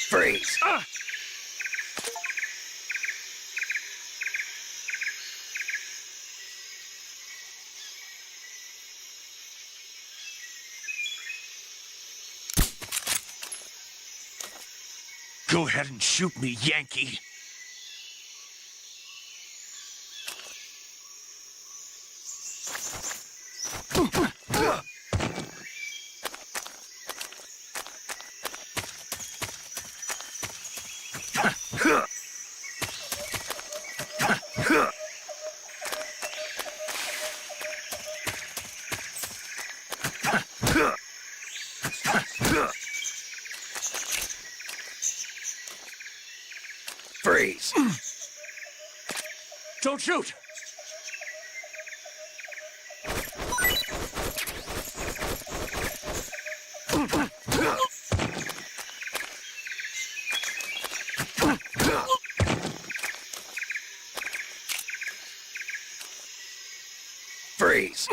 Freeze! Go ahead and shoot me, Yankee. Freeze! Don't shoot! Freeze!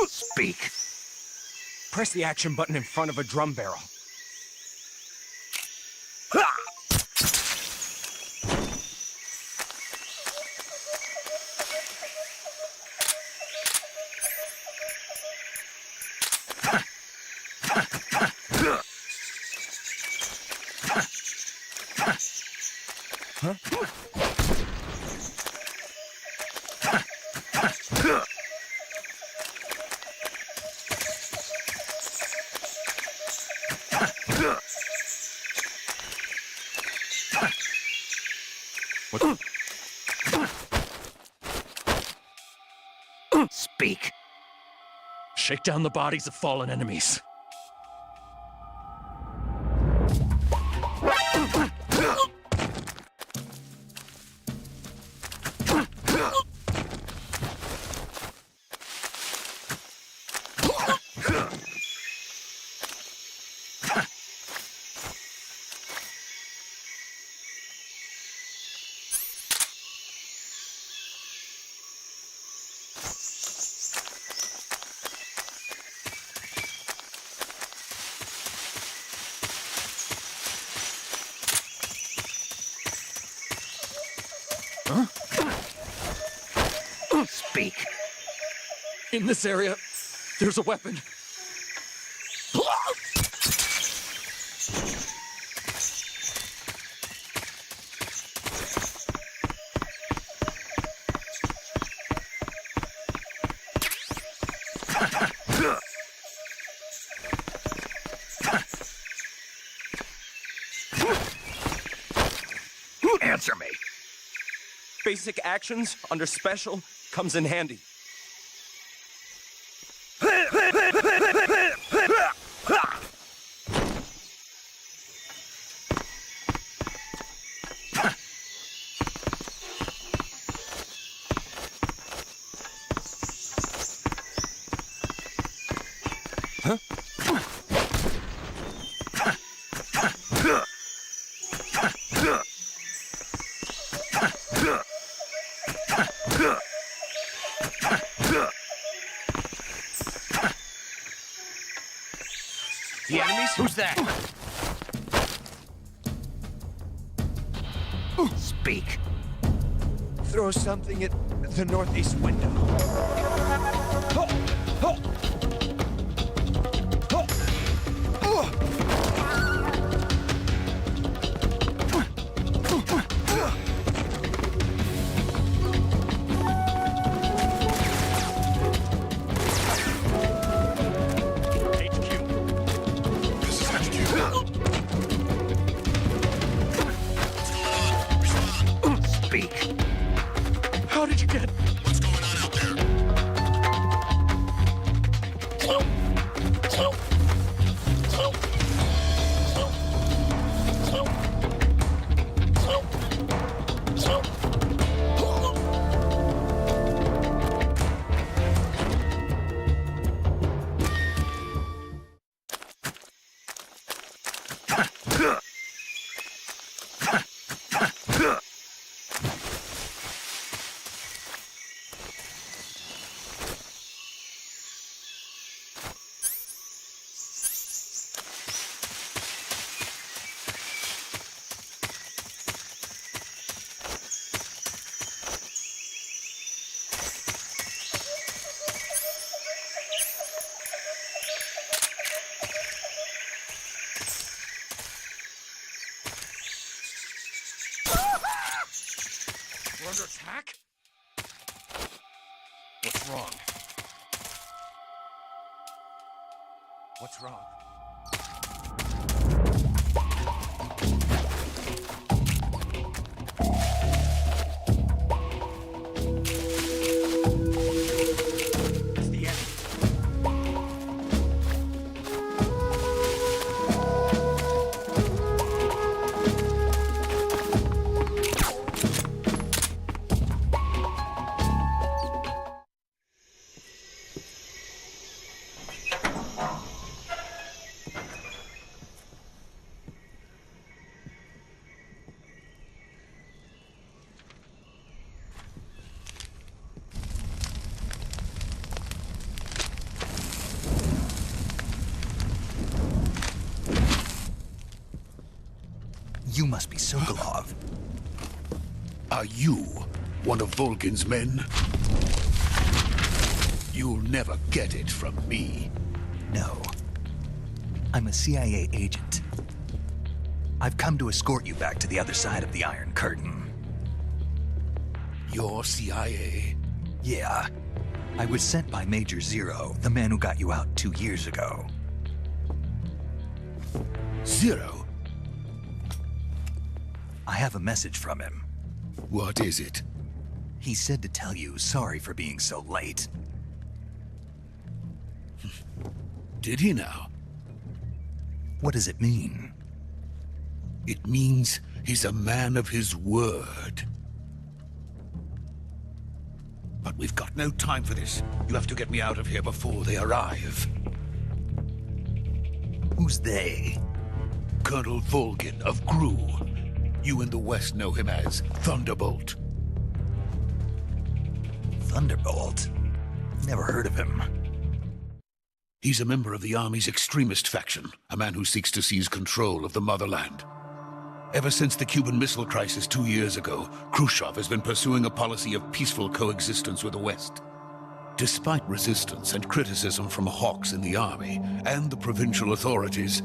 Speak. Press the action button in front of a drum barrel. Speak. Shake down the bodies of fallen enemies. Speak. In this area, there's a weapon. Answer me. Basic actions under special comes in handy. The enemies? Who's that? Speak. Throw something at the northeast window. This is HQ. Speak. How did you get? What's going on out there? We're under attack? What's wrong? What's wrong? It's the enemy. You must be Sokolov. Are you one of Volgin's men? You'll never get it from me. No. I'm a CIA agent. I've come to escort you back to the other side of the Iron Curtain. You're CIA? Yeah. I was sent by Major Zero, the man who got you out 2 years ago. Zero? I have a message from him. What is it? He said to tell you sorry for being so late. Did he now? What does it mean? It means he's a man of his word. But we've got no time for this. You have to get me out of here before they arrive. Who's they? Colonel Volgin of GRU. You in the West know him as Thunderbolt. Thunderbolt? Never heard of him. He's a member of the Army's extremist faction, a man who seeks to seize control of the motherland. Ever since the Cuban Missile Crisis 2 years ago, Khrushchev has been pursuing a policy of peaceful coexistence with the West. Despite resistance and criticism from hawks in the army and the provincial authorities,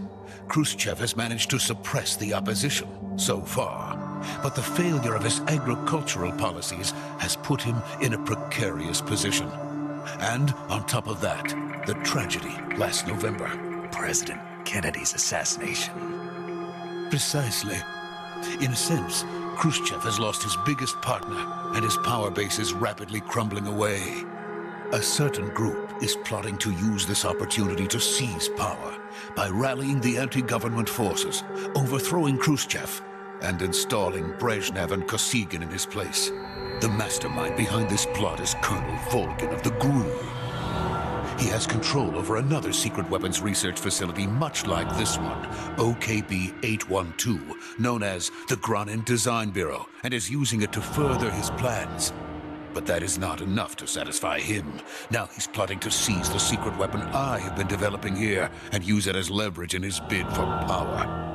Khrushchev has managed to suppress the opposition so far. But the failure of his agricultural policies has put him in a precarious position. And on top of that, the tragedy last November. President Kennedy's assassination. Precisely. In a sense, Khrushchev has lost his biggest partner, and his power base is rapidly crumbling away. A certain group is plotting to use this opportunity to seize power by rallying the anti-government forces, overthrowing Khrushchev, and installing Brezhnev and Kosygin in his place. The mastermind behind this plot is Colonel Volgin of the GRU. He has control over another secret weapons research facility much like this one, OKB-812, known as the Granin Design Bureau, and is using it to further his plans. But that is not enough to satisfy him. Now he's plotting to seize the secret weapon I have been developing here and use it as leverage in his bid for power.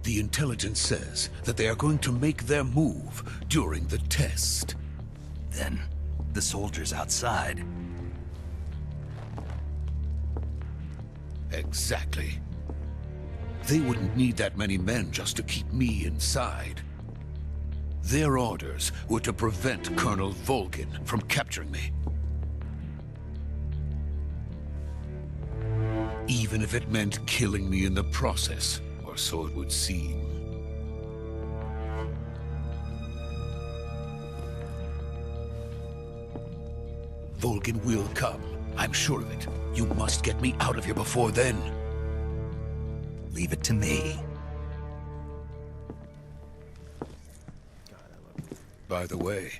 The intelligence says that they are going to make their move during the test. Then, the soldiers outside. Exactly. They wouldn't need that many men just to keep me inside. Their orders were to prevent Colonel Volgin from capturing me. Even if it meant killing me in the process. So it would seem. Volgin will come. I'm sure of it. You must get me out of here before then. Leave it to me. By the way,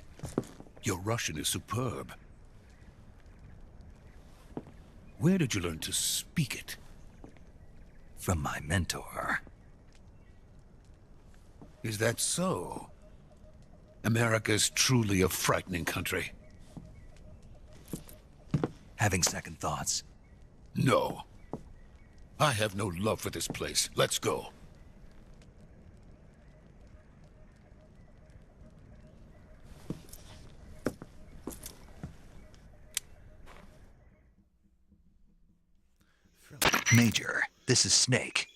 your Russian is superb. Where did you learn to speak it? From my mentor. Is that so? America's truly a frightening country. Having second thoughts? No. I have no love for this place. Let's go. Major, this is Snake.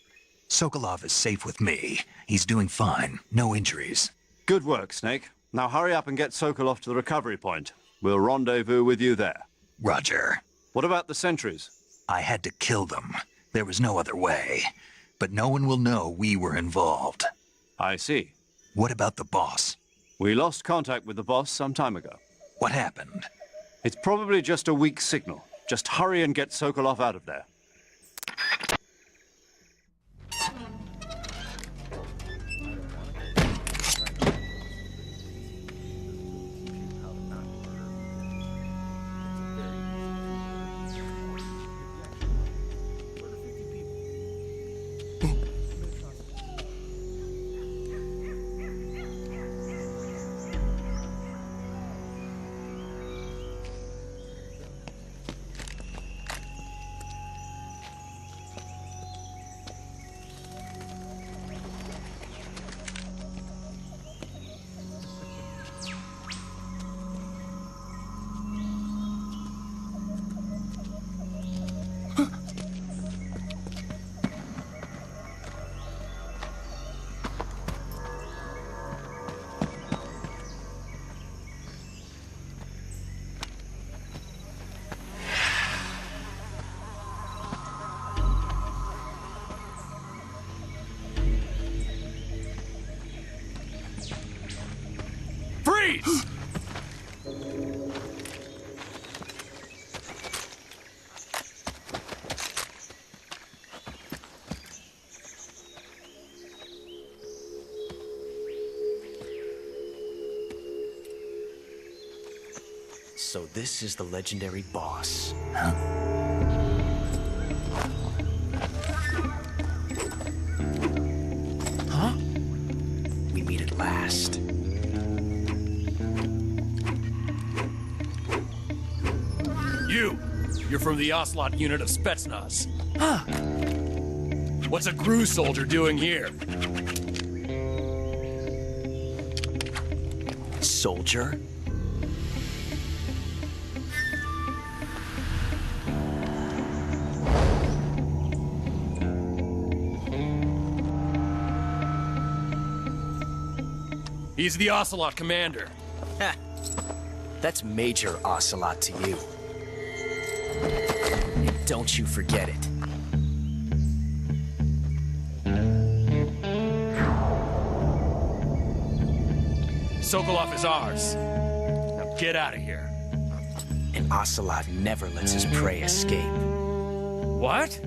Sokolov is safe with me. He's doing fine. No injuries. Good work, Snake. Now hurry up and get Sokolov to the recovery point. We'll rendezvous with you there. Roger. What about the sentries? I had to kill them. There was no other way. But no one will know we were involved. I see. What about the boss? We lost contact with the boss some time ago. What happened? It's probably just a weak signal. Just hurry and get Sokolov out of there. Freeze! So this is the legendary boss. Huh? Huh? We meet at last. You're from the Ocelot unit of Spetsnaz. Huh. What's a GRU soldier doing here? Soldier? He's the Ocelot commander. Ha! That's Major Ocelot to you. And don't you forget it. Sokolov is ours. Now get out of here. And Ocelot never lets his prey escape. What?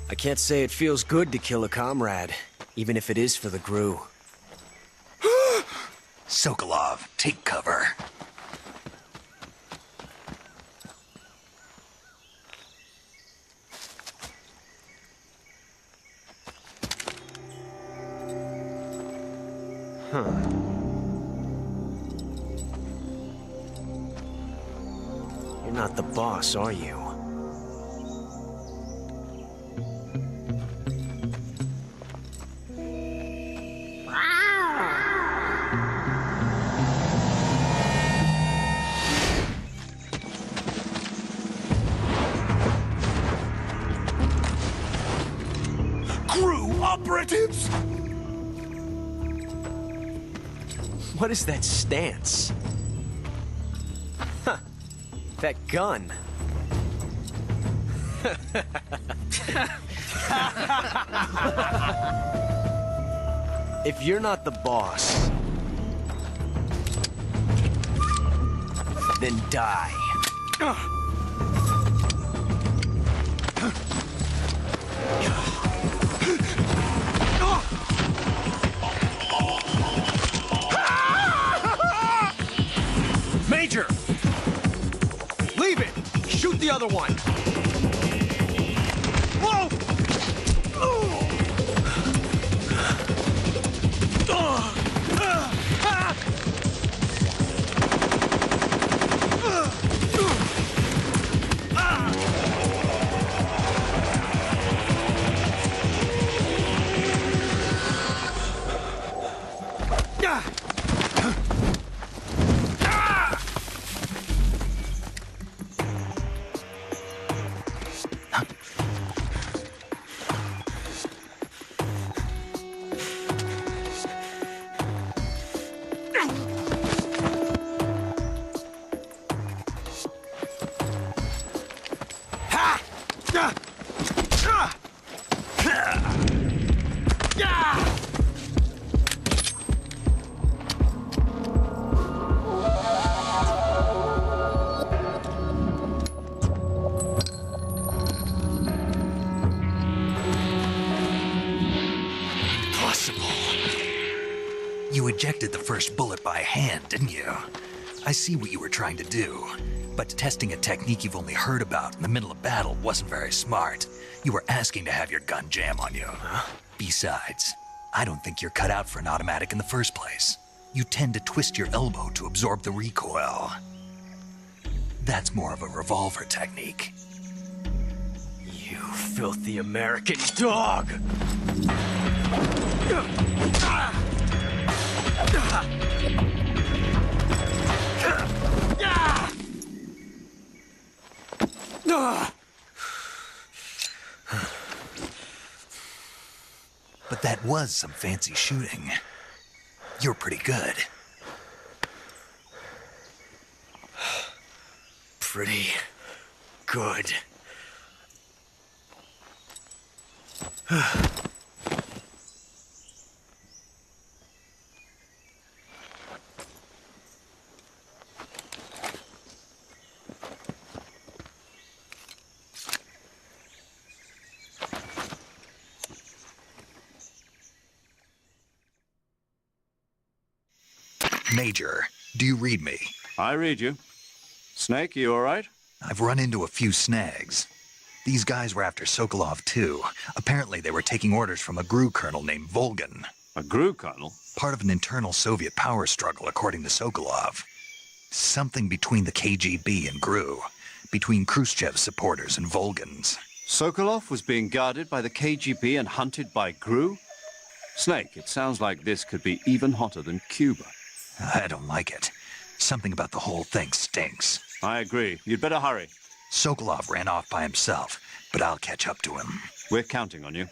I can't say it feels good to kill a comrade, even if it is for the GRU. Sokolov, take cover. You're not the boss, are you? GRU operatives! What is that stance? Huh. That gun. If you're not the boss, then die. Major! Leave it! Shoot the other one! Whoa! You ejected the first bullet by hand, didn't you? I see what you were trying to do, but testing a technique you've only heard about in the middle of battle wasn't very smart. You were asking to have your gun jam on you. Besides, I don't think you're cut out for an automatic in the first place. You tend to twist your elbow to absorb the recoil. That's more of a revolver technique. You filthy American dog! was some fancy shooting. You're pretty good. Pretty good. Major, do you read me? I read you. Snake, you all right? I've run into a few snags. These guys were after Sokolov, too. Apparently, they were taking orders from a GRU colonel named Volgan. A GRU colonel? Part of an internal Soviet power struggle, according to Sokolov. Something between the KGB and GRU. Between Khrushchev's supporters and Volgan's. Sokolov was being guarded by the KGB and hunted by GRU? Snake, it sounds like this could be even hotter than Cuba. I don't like it. Something about the whole thing stinks. I agree. You'd better hurry. Sokolov ran off by himself, but I'll catch up to him. We're counting on you.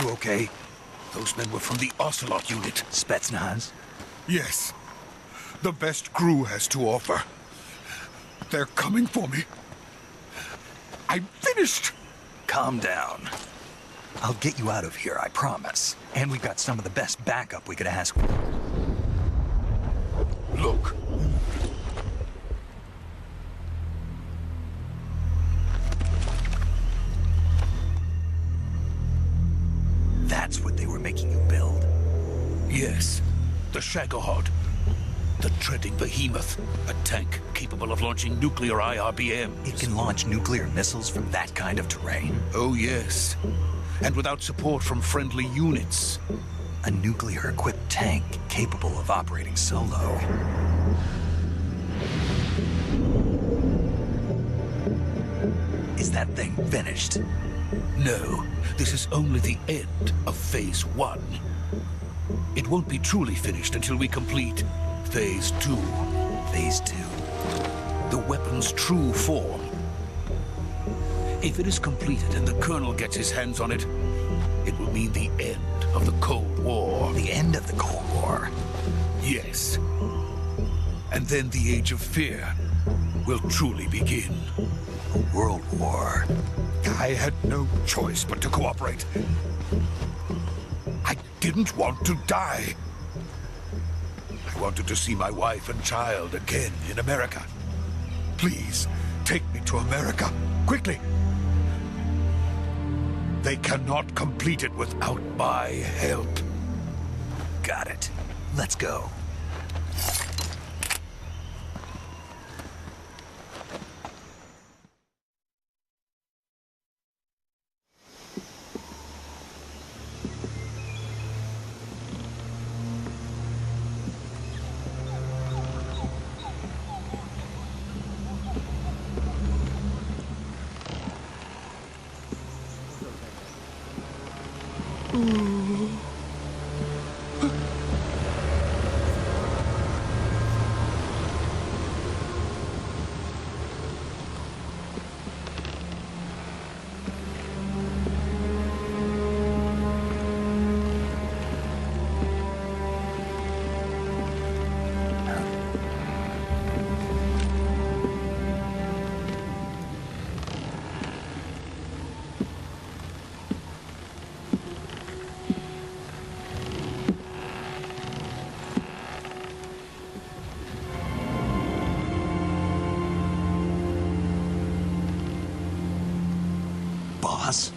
You okay? Those men were from the Ocelot unit. Spetsnaz? Yes. The best GRU has to offer. They're coming for me. I'm finished. Calm down. I'll get you out of here, I promise. And we've got some of the best backup we could ask for. Look. That's what they were making you build? Yes. The Shagohod. The treading behemoth. A tank capable of launching nuclear IRBMs. It can launch nuclear missiles from that kind of terrain? Oh, yes. And without support from friendly units. A nuclear-equipped tank capable of operating solo. Is that thing finished? No, this is only the end of Phase 1. It won't be truly finished until we complete Phase 2. Phase 2? The weapon's true form. If it is completed and the Colonel gets his hands on it, it will mean the end of the Cold War. The end of the Cold War? Yes. And then the Age of Fear will truly begin. A world war? I had no choice but to cooperate. I didn't want to die. I wanted to see my wife and child again in America. Please, take me to America, quickly. They cannot complete it without my help. Got it. Let's go. boss.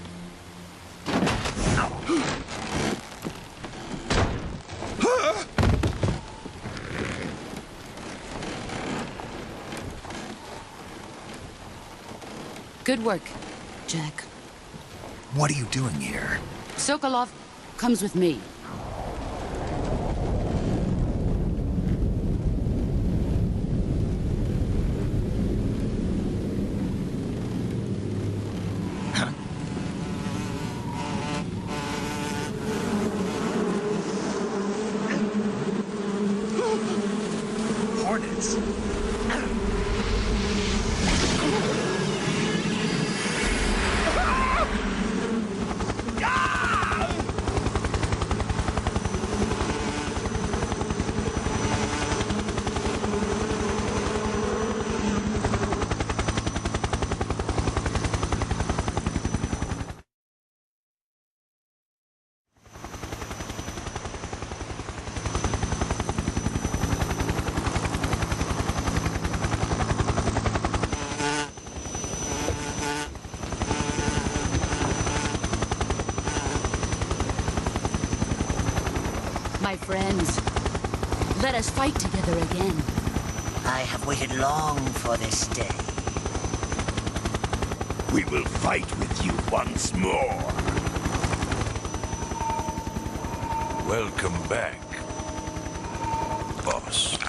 Good work, Jack. What are you doing here? Sokolov comes with me. Hornets. My friends, let us fight together again. I have waited long for this day. We will fight with you once more. Welcome back, boss.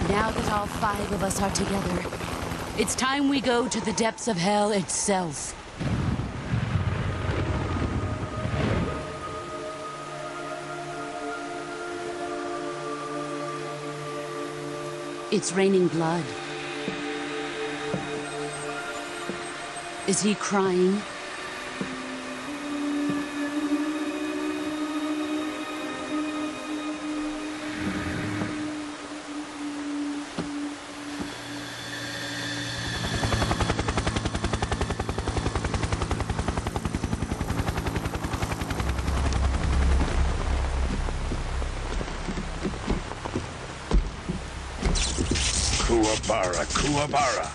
Now that all 5 of us are together, it's time we go to the depths of hell itself. It's raining blood. Is he crying? Kuwabara, Kuwabara.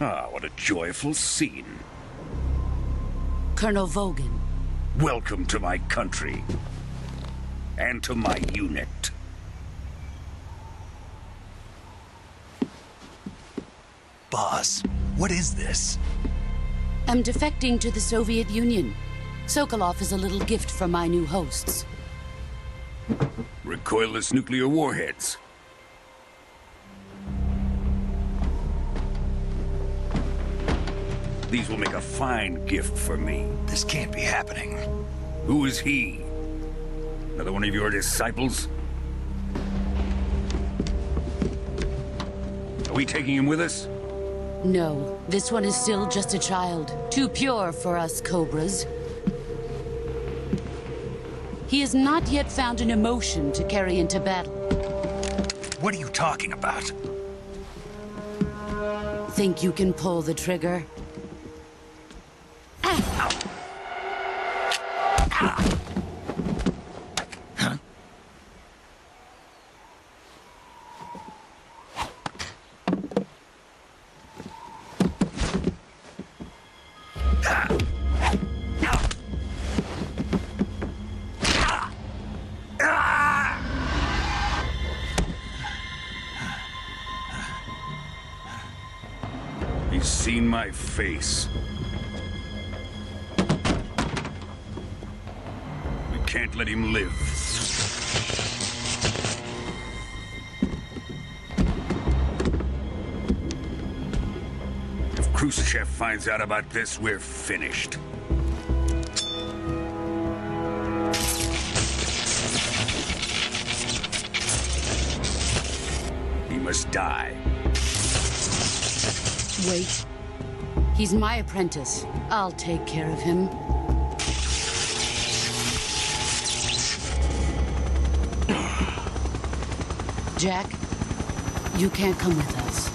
Ah, what a joyful scene. Colonel Vogan. Welcome to my country. And to my unit. Boss, what is this? I'm defecting to the Soviet Union. Sokolov is a little gift from my new hosts. Recoilless nuclear warheads. These will make a fine gift for me. This can't be happening. Who is he? Another one of your disciples? Are we taking him with us? No, this one is still just a child. Too pure for us Cobras. He has not yet found an emotion to carry into battle. What are you talking about? Think you can pull the trigger? He's seen my face. We can't let him live. If Khrushchev finds out about this, we're finished. He must die. Wait. He's my apprentice. I'll take care of him. Jack, you can't come with us.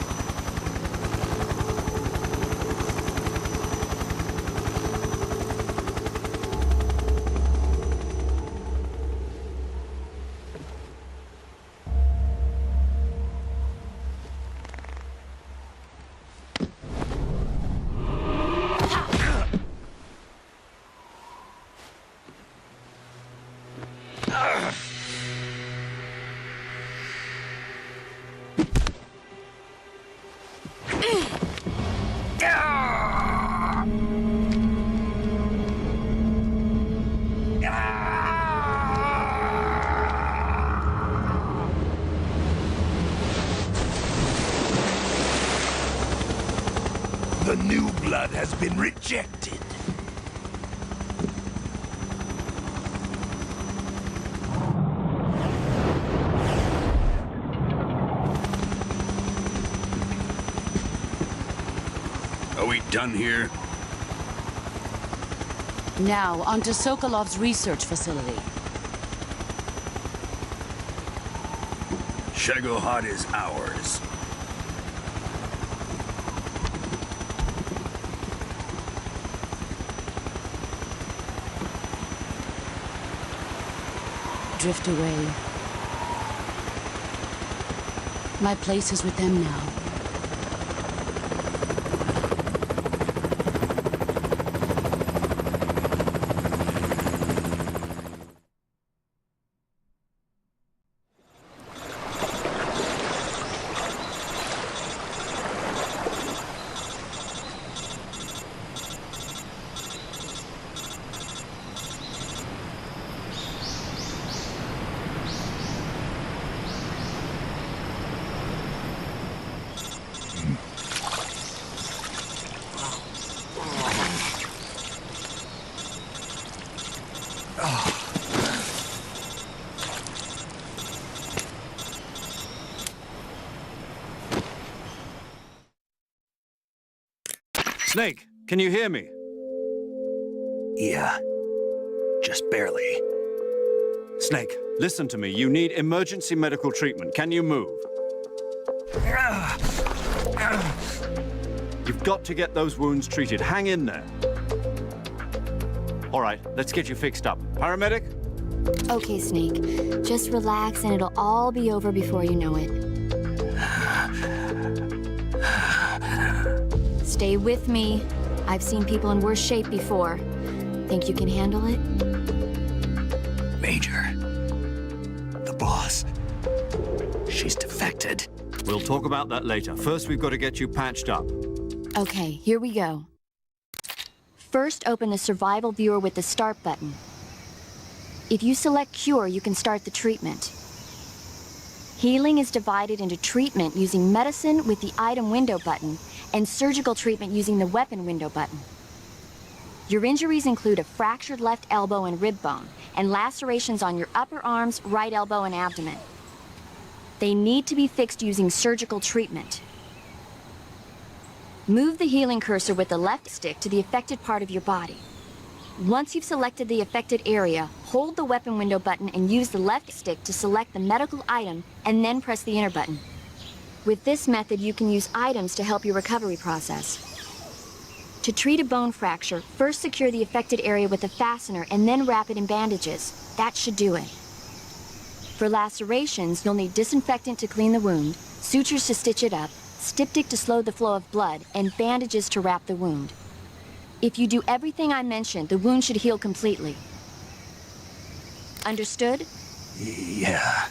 has been rejected. Are we done here? Now, onto Sokolov's research facility. Shagohod is ours. Drift away. My place is with them now. Snake, can you hear me? Yeah. Just barely. Snake, listen to me. You need emergency medical treatment. Can you move? You've got to get those wounds treated. Hang in there. All right, let's get you fixed up. Paramedic? Okay, Snake. Just relax and it'll all be over before you know it. Stay with me. I've seen people in worse shape before. Think you can handle it? Major. The boss. She's defected. We'll talk about that later. First, we've got to get you patched up. Okay, here we go. First, open the survival viewer with the start button. If you select cure, you can start the treatment. Healing is divided into treatment using medicine with the item window button and surgical treatment using the weapon window button. Your injuries include a fractured left elbow and rib bone, and lacerations on your upper arms, right elbow, and abdomen. They need to be fixed using surgical treatment. Move the healing cursor with the left stick to the affected part of your body. Once you've selected the affected area, hold the weapon window button and use the left stick to select the medical item, and then press the enter button. With this method, you can use items to help your recovery process. To treat a bone fracture, first secure the affected area with a fastener and then wrap it in bandages. That should do it. For lacerations, you'll need disinfectant to clean the wound, sutures to stitch it up, styptic to slow the flow of blood, and bandages to wrap the wound. If you do everything I mentioned, the wound should heal completely. Understood? Yeah.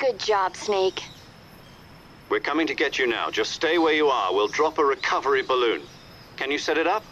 Good job, Snake. We're coming to get you now. Just stay where you are. We'll drop a recovery balloon. Can you set it up?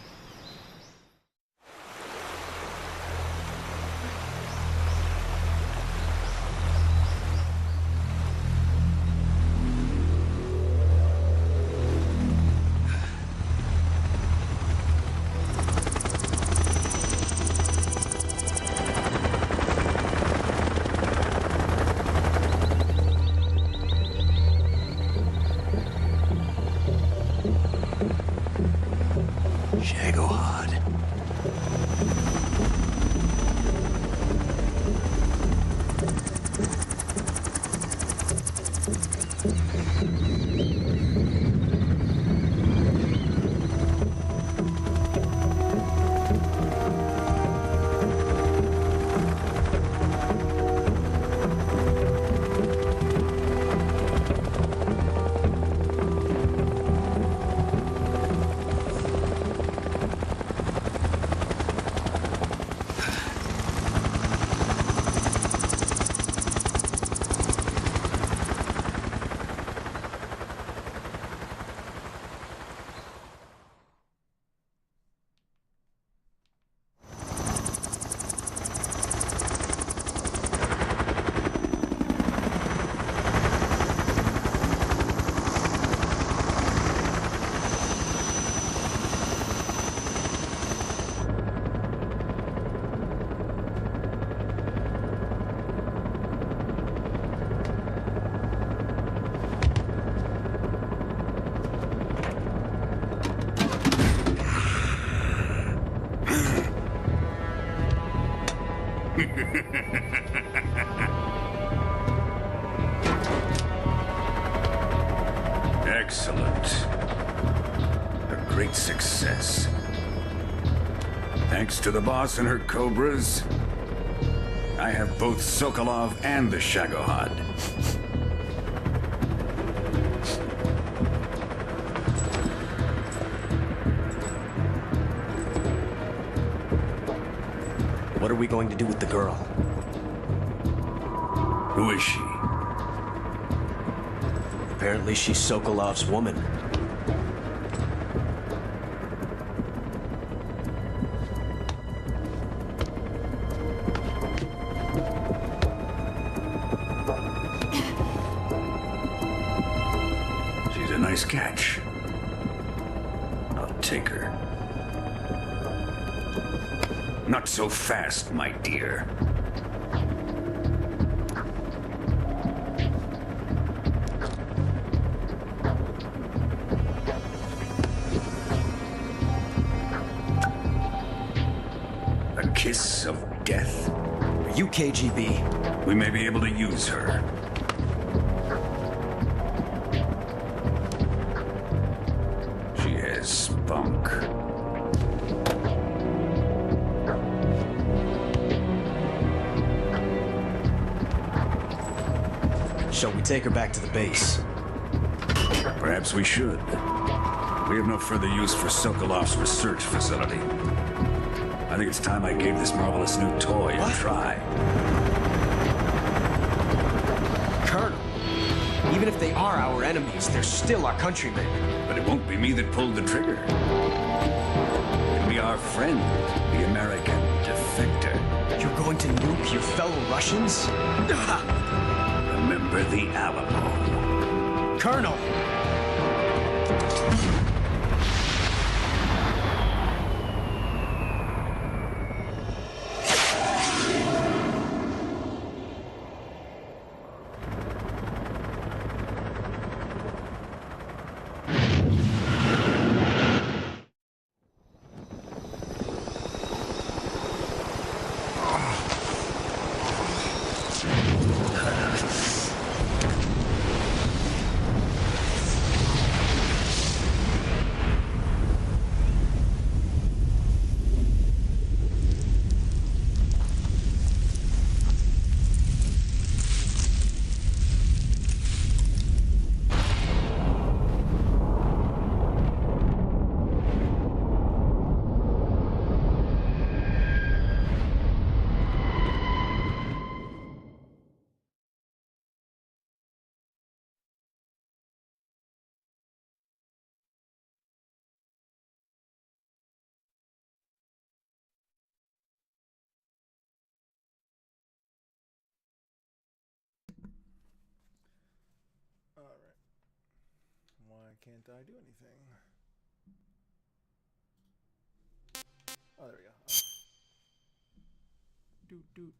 Excellent. A great success. Thanks to the boss and her cobras, I have both Sokolov and the Shagohod. What are we going to do with the girl? Who is she? Apparently she's Sokolov's woman. She's a nice catch. I'll take her. Not so fast, my dear. A kiss of death? Are you KGB? We may be able to use her. She has spunk. Shall we take her back to the base? Perhaps we should. We have no further use for Sokolov's research facility. I think it's time I gave this marvelous new toy a try. Colonel, even if they are our enemies, they're still our countrymen. But it won't be me that pulled the trigger. It'll be our friend, the American defector. You're going to nuke your fellow Russians? Remember the Alamo. Colonel! can't I do anything? Oh, there we go. Doot doot.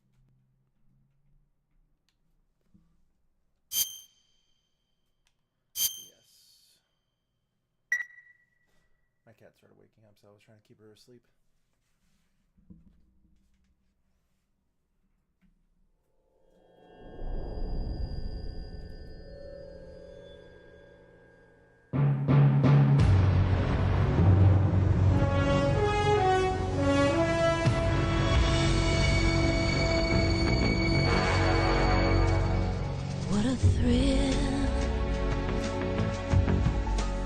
Yes. My cat started waking up, so I was trying to keep her asleep. What a thrill,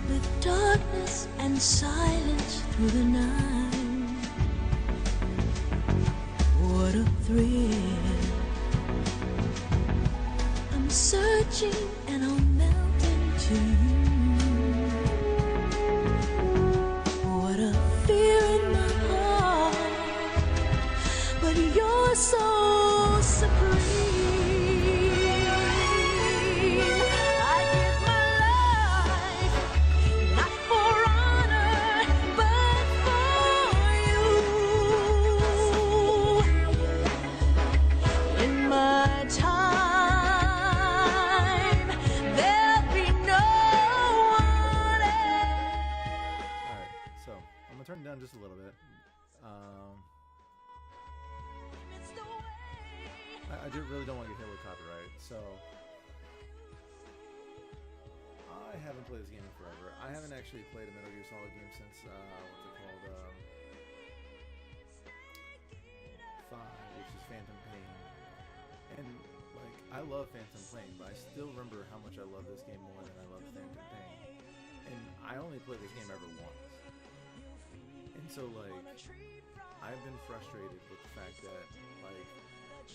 with darkness and silence through the night. What a thrill, I'm searching and I'll melt into you. What a fear in my heart, but you're so supreme. Turn it down just a little bit. I really don't want to get hit with copyright, so I haven't played this game in forever. I haven't actually played a Metal Gear Solid game since what's it called? 5, which is Phantom Pain. And like, I love Phantom Pain, but I still remember how much I love this game more than I love Phantom Pain. And I only played this game ever once. And so, like, I've been frustrated with the fact that, like,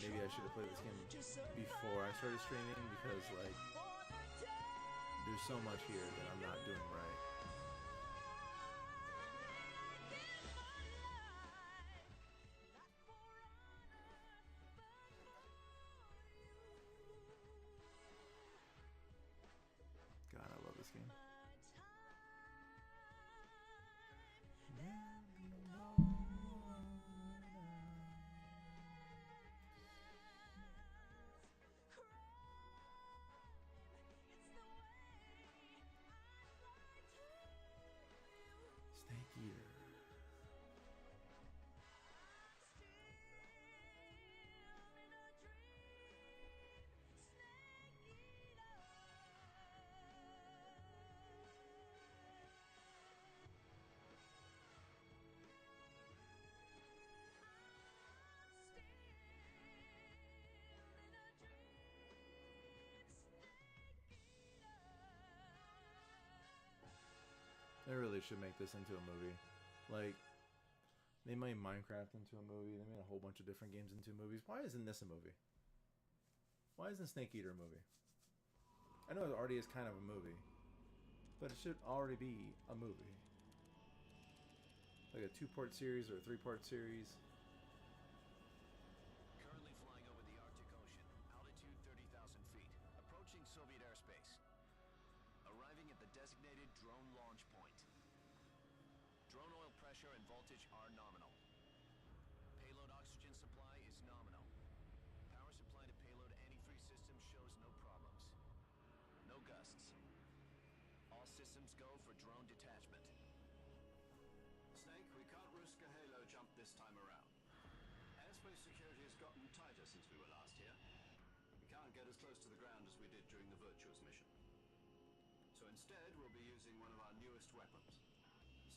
maybe I should have played this game before I started streaming, because, like, there's so much here that I'm not doing right. God, I love this game. Snake Eater. They really should make this into a movie. Like, they made Minecraft into a movie. They made a whole bunch of different games into movies. Why isn't this a movie? Why isn't Snake Eater a movie? I know it already is kind of a movie, but it should already be a movie. Like a 2-part series or a 3-part series. Currently flying over the Arctic Ocean, altitude 30,000 feet, approaching Soviet airspace. Arriving at the designated drone launch point. Drone oil pressure and voltage are nominal. Payload oxygen supply is nominal. Power supply to payload antifreeze system shows no problems. No gusts. All systems go for drone detachment. Snake, we can't risk a halo jump this time around. Airspace security has gotten tighter since we were last here. We can't get as close to the ground as we did during the Virtuous mission. So instead, we'll be using one of our newest weapons.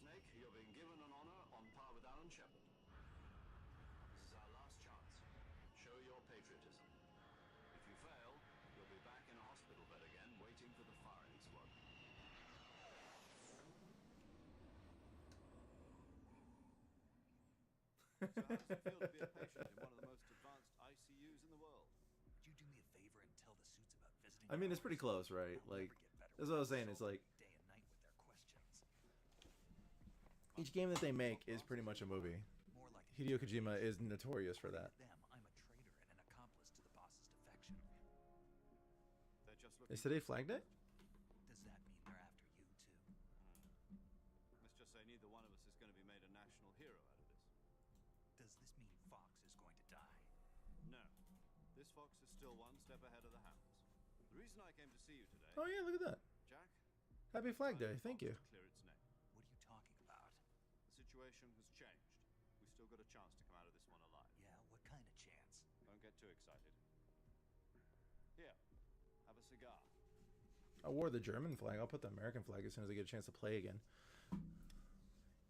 Snake, you're being given an honor on par with Alan Shepard. This is our last chance. Show your patriotism. If you fail, you'll be back in a hospital bed again, waiting for the firing squad. So how does it feel to be a patient in one of the most advanced ICUs in the world? Would you do me a favor and tell the suits about visiting? I mean, it's pretty close, right? Like, that's what I was saying. It's like each game that they make is pretty much a movie. Hideo Kojima is notorious for that. I'm a traitor and an accomplice to the boss's defection. Is today Flag Day? Does that mean they're after you too? This fox is still one step ahead of the hounds. The reason I came to see you today... Oh yeah, look at that. Jack? Happy Flag Day, thank you. Clear its neck. What are you talking about? The situation has changed. We've still got a chance to come out of this one alive. Yeah, what kind of chance? Don't get too excited. Here, have a cigar. I wore the German flag. I'll put the American flag as soon as I get a chance to play again.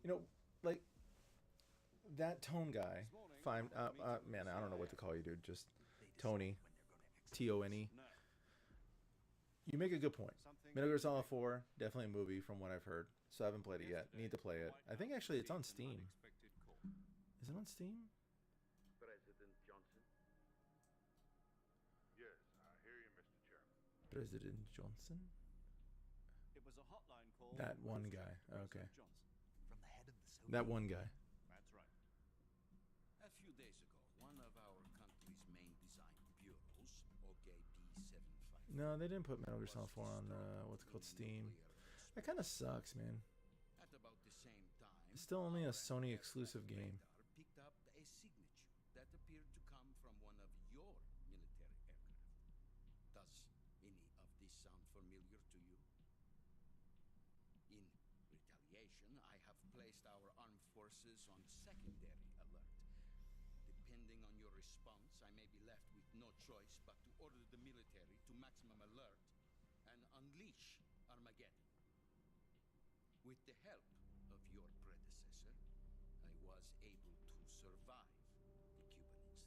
You know, like, that Tone guy, fine, man, I don't know what to call you, dude. Just Tony, T-O-N-E. You make a good point. Metal Gear Solid 4, definitely a movie from what I've heard. So I haven't played it yet. Need to play it. I think actually it's on Steam. Is it on Steam? President Johnson? Yes, I hear you, Mr. Chairman. President Johnson? It was a hotline call. That one guy. Okay. From the head of the Soviet. That one guy. That's right. A few days ago, one of our country's main design bureaus, OKP-75... No, they didn't put Metal Gear Solid 4 on, what's it called, Steam. That kind of sucks, man. At about the same time, It's still only a Sony exclusive game. picked up a signature that appeared to come from one of your military aircraft. Does any of this sound familiar to you? In retaliation, I have placed our armed forces on secondary alert. Depending on your response, I may be left with no choice but to order the military to maximum alert and unleash Armageddon. With the help of your predecessor, I was able to survive the Cuban incident.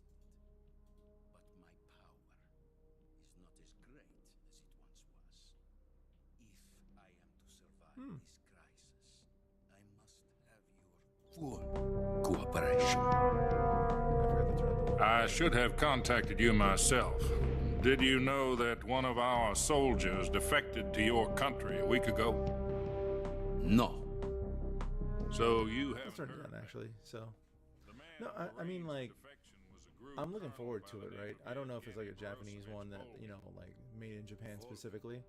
But my power is not as great as it once was. If I am to survive this crisis, I must have your full cooperation. I should have contacted you myself. Did you know that one of our soldiers defected to your country a week ago? No. So you have started done actually. So no, I mean, like, I'm looking forward to it, right? I don't know if it's like a Japanese one that, you know, like made in Japan specifically,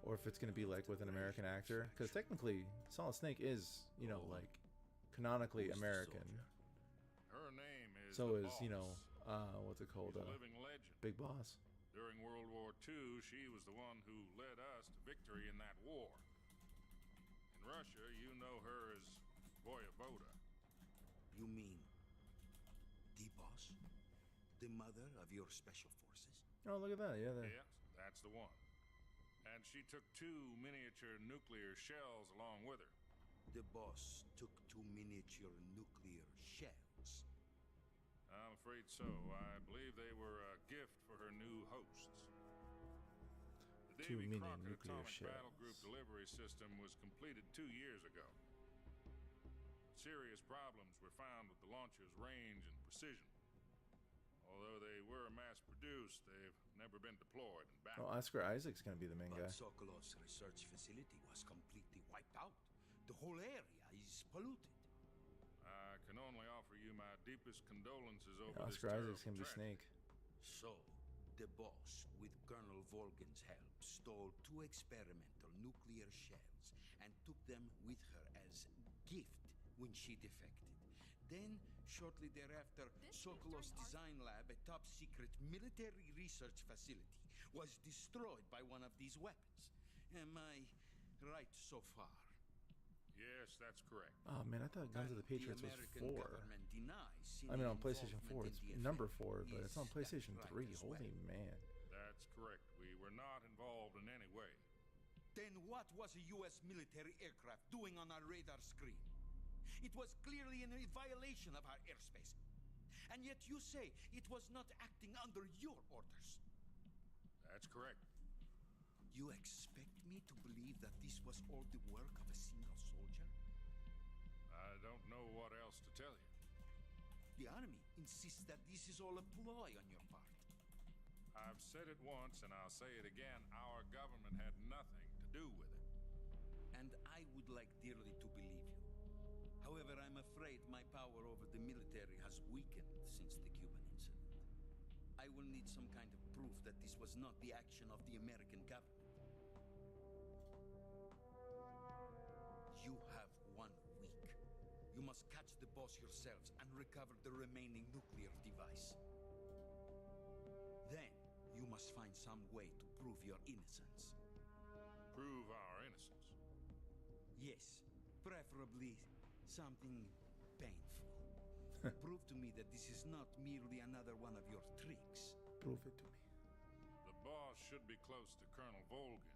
or if it's gonna be like with an American actor, because technically Solid Snake is, you know, like canonically American. Her name is So the is, you know, Boss. what's it called? She's a living legend. Big Boss. During World War II, she was the one who led us to victory in that war. In Russia, you know her as Voyevoda. You mean the boss? The mother of your special forces? Oh, look at that. Yeah, that. Yes, that's the one. And she took 2 miniature nuclear shells along with her. The boss took 2 miniature nuclear shells. I'm afraid so. I believe they were a gift for her new hosts. The 2 Davy mini Crockett nuclear Atomic Battle Group shells. delivery system was completed 2 years ago. Serious problems were found with the launcher's range and precision. Although they were mass-produced, they've never been deployed in battle. Oh, Oscar Isaac's gonna be the main guy. But Sokolov's research facility was completely wiped out. The whole area is polluted. I can only offer you my deepest condolences over Yeah, this Oscar terrible Isaac's gonna be tragedy. Snake. So, the boss, with Colonel Volgan's help, stole 2 experimental nuclear shells and took them with her as gift when she defected. Then, shortly thereafter, Sokolov's design lab, a top-secret military research facility, was destroyed by one of these weapons. Am I right so far? Yes, that's correct. Oh man, I thought Guns of the Patriots was American 4. government denies I mean, on any PlayStation involvement 4, in it's the number affair. 4, but it's on Is that PlayStation right 3. as Holy well? man. That's correct. We were not involved in any way. Then what was a U.S. military aircraft doing on our radar screen? It was clearly in a violation of our airspace. And yet you say it was not acting under your orders. That's correct. You expect me to believe that this was all the work of a single soldier? I don't know what else to tell you. The army insists that this is all a ploy on your part. I've said it once and I'll say it again. Our government had nothing to do with it. And I would like dearly to believe you. However, I'm afraid my power over the military has weakened since the Cuban incident. I will need some kind of proof that this was not the action of the American government. You have 1 week. You must catch the boss yourselves and recover the remaining nuclear device. Then, find some way to prove your innocence. Prove our innocence. Yes, preferably something painful. Prove to me that this is not merely another one of your tricks. Prove it to me. The boss should be close to Colonel Volgin.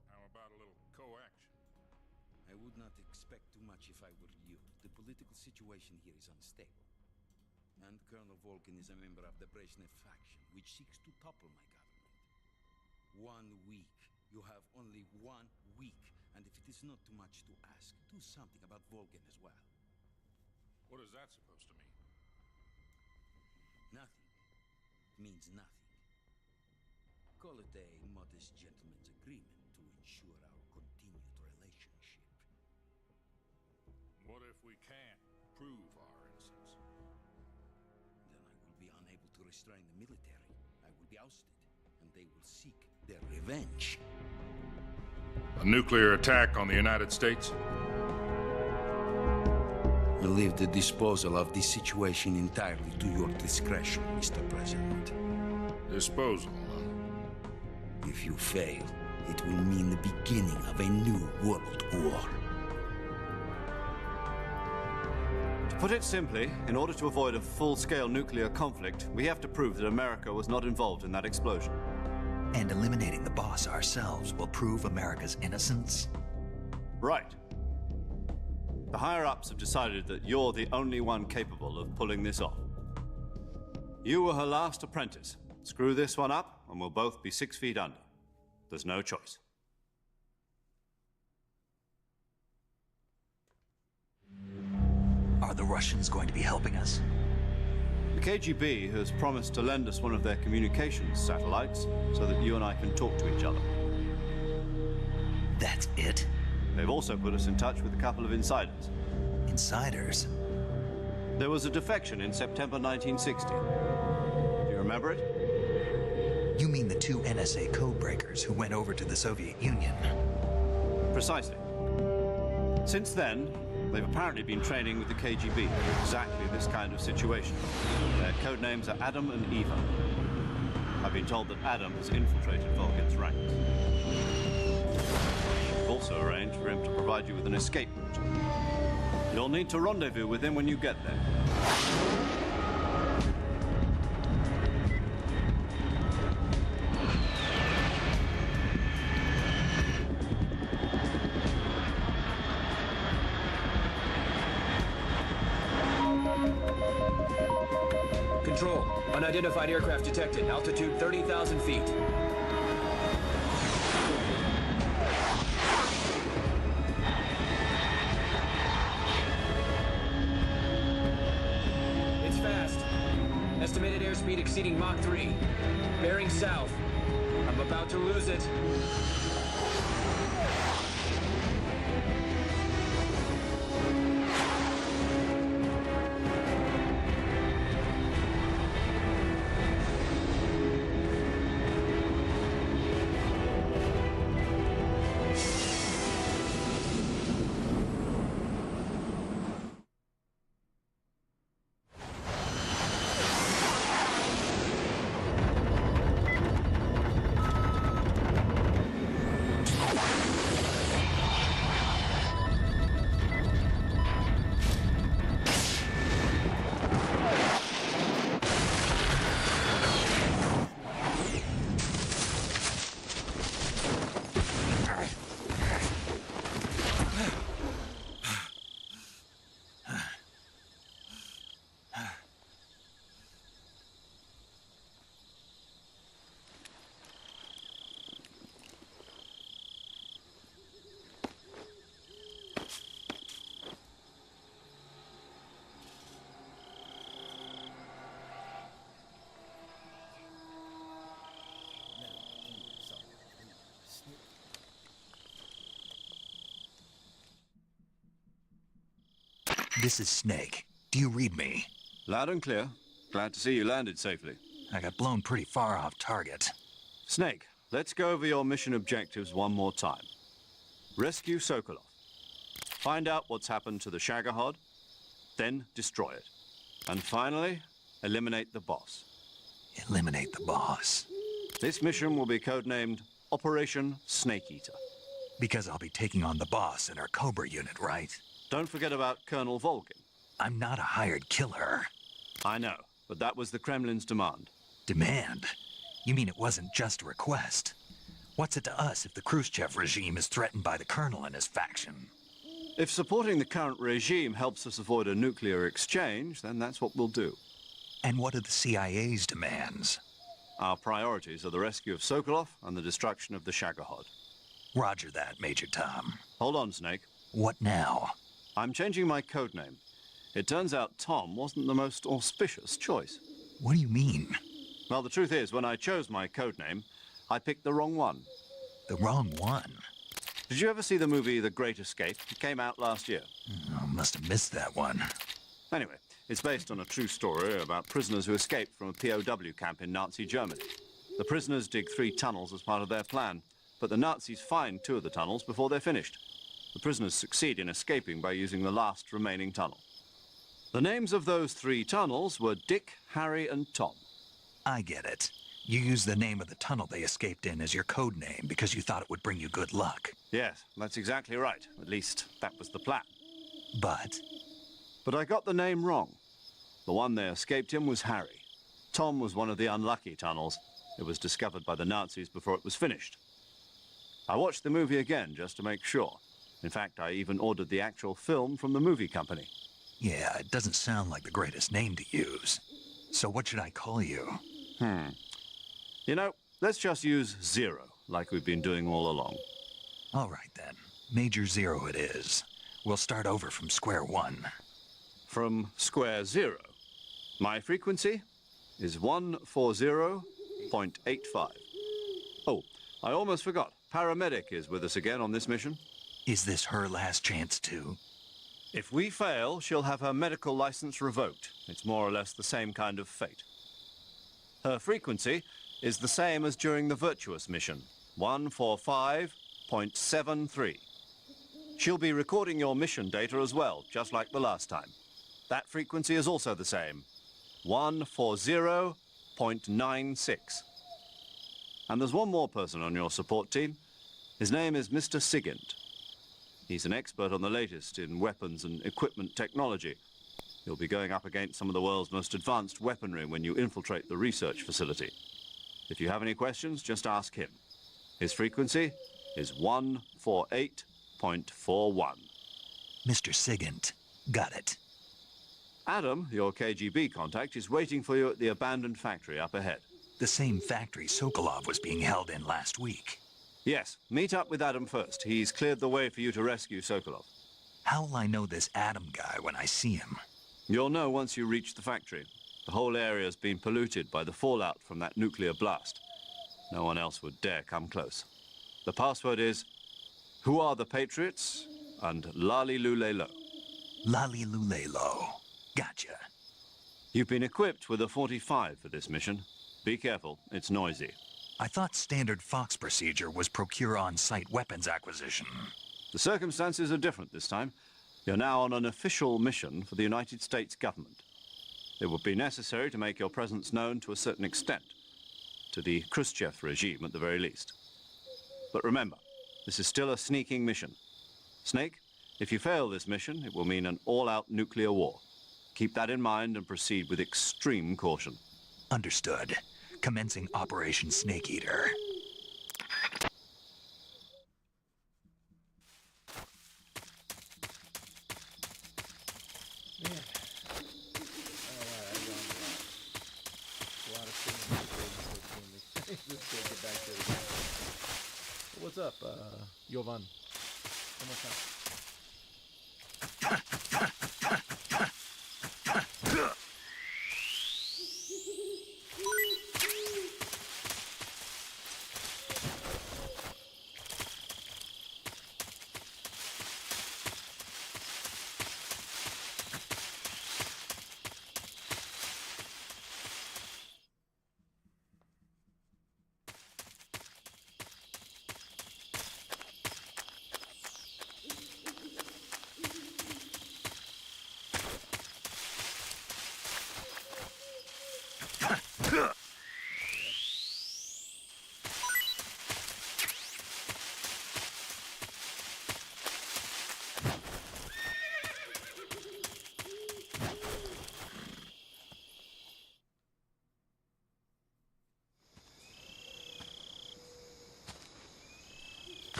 How about a little co-action? I would not expect too much if I were you. The political situation here is unstable. And Colonel Volgin is a member of the Brezhnev faction, which seeks to topple my government. 1 week. You have only 1 week. And if it is not too much to ask, do something about Volgin as well. What is that supposed to mean? Nothing. Means nothing. Call it a modest gentleman's agreement to ensure our continued relationship. What if we can't prove our innocence? Then I will be unable to restrain the military. I will be ousted, and they will seek their revenge. A nuclear attack on the United States? I leave the disposal of this situation entirely to your discretion, Mr. President. Disposal, huh? If you fail, it will mean the beginning of a new world war. To put it simply, in order to avoid a full-scale nuclear conflict, we have to prove that America was not involved in that explosion. And eliminating the boss ourselves will prove America's innocence? Right. The higher-ups have decided that you're the only one capable of pulling this off. You were her last apprentice. Screw this one up, and we'll both be 6 feet under. There's no choice. Are the Russians going to be helping us? The KGB has promised to lend us one of their communications satellites so that you and I can talk to each other. That's it? They've also put us in touch with a couple of insiders. Insiders? There was a defection in September 1960. Do you remember it? You mean the 2 NSA codebreakers who went over to the Soviet Union? Precisely. Since then, they've apparently been training with the KGB for exactly this kind of situation. Their code names are Adam and Eva. I've been told that Adam has infiltrated Volgin's ranks. We've also arranged for him to provide you with an escape route. You'll need to rendezvous with him when you get there. Control. Unidentified aircraft detected. Altitude 30,000 feet. It's fast. Estimated airspeed exceeding Mach 3. Bearing south. I'm about to lose it. This is Snake. Do you read me? Loud and clear. Glad to see you landed safely. I got blown pretty far off target. Snake, let's go over your mission objectives one more time. Rescue Sokolov. Find out what's happened to the Shagohod, then destroy it. And finally, eliminate the boss. Eliminate the boss. This mission will be codenamed Operation Snake Eater. Because I'll be taking on the boss in our Cobra unit, right? Don't forget about Colonel Volgin. I'm not a hired killer. I know, but that was the Kremlin's demand. Demand? You mean it wasn't just a request? What's it to us if the Khrushchev regime is threatened by the Colonel and his faction? If supporting the current regime helps us avoid a nuclear exchange, then that's what we'll do. And what are the CIA's demands? Our priorities are the rescue of Sokolov and the destruction of the Shagohod. Roger that, Major Tom. Hold on, Snake. What now? I'm changing my codename. It turns out Tom wasn't the most auspicious choice. What do you mean? Well, the truth is, when I chose my codename, I picked the wrong one. The wrong one? Did you ever see the movie The Great Escape? It came out last year. I must have missed that one. Anyway, it's based on a true story about prisoners who escaped from a POW camp in Nazi Germany. The prisoners dig 3 tunnels as part of their plan, but the Nazis find 2 of the tunnels before they're finished. The prisoners succeed in escaping by using the last remaining tunnel. The names of those 3 tunnels were Dick, Harry, and Tom. I get it. You used the name of the tunnel they escaped in as your code name because you thought it would bring you good luck. Yes, that's exactly right. At least, that was the plan. But I got the name wrong. The one they escaped in was Harry. Tom was one of the unlucky tunnels. It was discovered by the Nazis before it was finished. I watched the movie again just to make sure. In fact, I even ordered the actual film from the movie company. Yeah, it doesn't sound like the greatest name to use. So what should I call you? You know, let's just use Zero, like we've been doing all along. All right, then. Major Zero it is. We'll start over from square one. From square zero. My frequency is 140.85. Oh, I almost forgot. Paramedic is with us again on this mission. Is this her last chance, too? If we fail, she'll have her medical license revoked. It's more or less the same kind of fate. Her frequency is the same as during the Virtuous mission, 145.73. She'll be recording your mission data as well, just like the last time. That frequency is also the same, 140.96. And there's one more person on your support team. His name is Mr. Sigint. He's an expert on the latest in weapons and equipment technology. You'll be going up against some of the world's most advanced weaponry when you infiltrate the research facility. If you have any questions, just ask him. His frequency is 148.41. Mr. Sigint. Got it. Adam, your KGB contact, is waiting for you at the abandoned factory up ahead. The same factory Sokolov was being held in last week. Yes, meet up with Adam first. He's cleared the way for you to rescue Sokolov. How will I know this Adam guy when I see him? You'll know once you reach the factory. The whole area's been polluted by the fallout from that nuclear blast. No one else would dare come close. The password is, "Who are the Patriots?" and Lali Lule Lo. Lali Lule Lo. Gotcha. You've been equipped with a 45 for this mission. Be careful, it's noisy. I thought standard Fox procedure was procure on-site weapons acquisition. The circumstances are different this time. You're now on an official mission for the United States government. It would be necessary to make your presence known to a certain extent, to the Khrushchev regime at the very least. But remember, this is still a sneaking mission. Snake, if you fail this mission, it will mean an all-out nuclear war. Keep that in mind and proceed with extreme caution. Understood. Commencing Operation Snake Eater. Man. A lot of things. Just to get back to it. What's up, Jovan? One more time.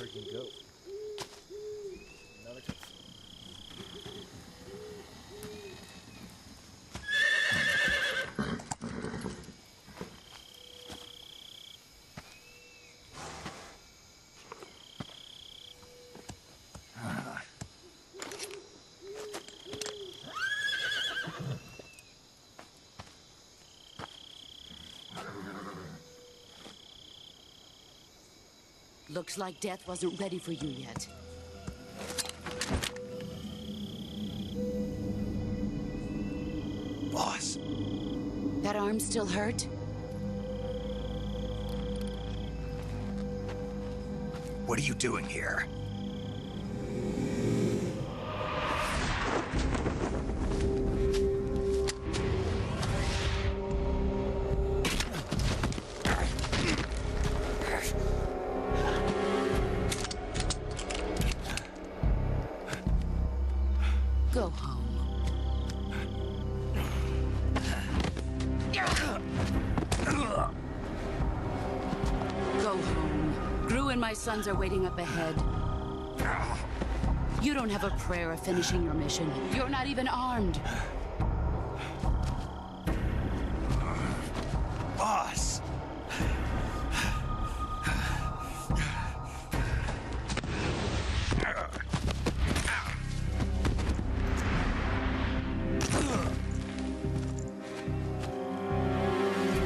freaking goat. Another cutscene. Looks like death wasn't ready for you yet. Boss. That arm still hurt? What are you doing here? Go home. Go home. Gru and my sons are waiting up ahead. You don't have a prayer of finishing your mission. You're not even armed. Boss!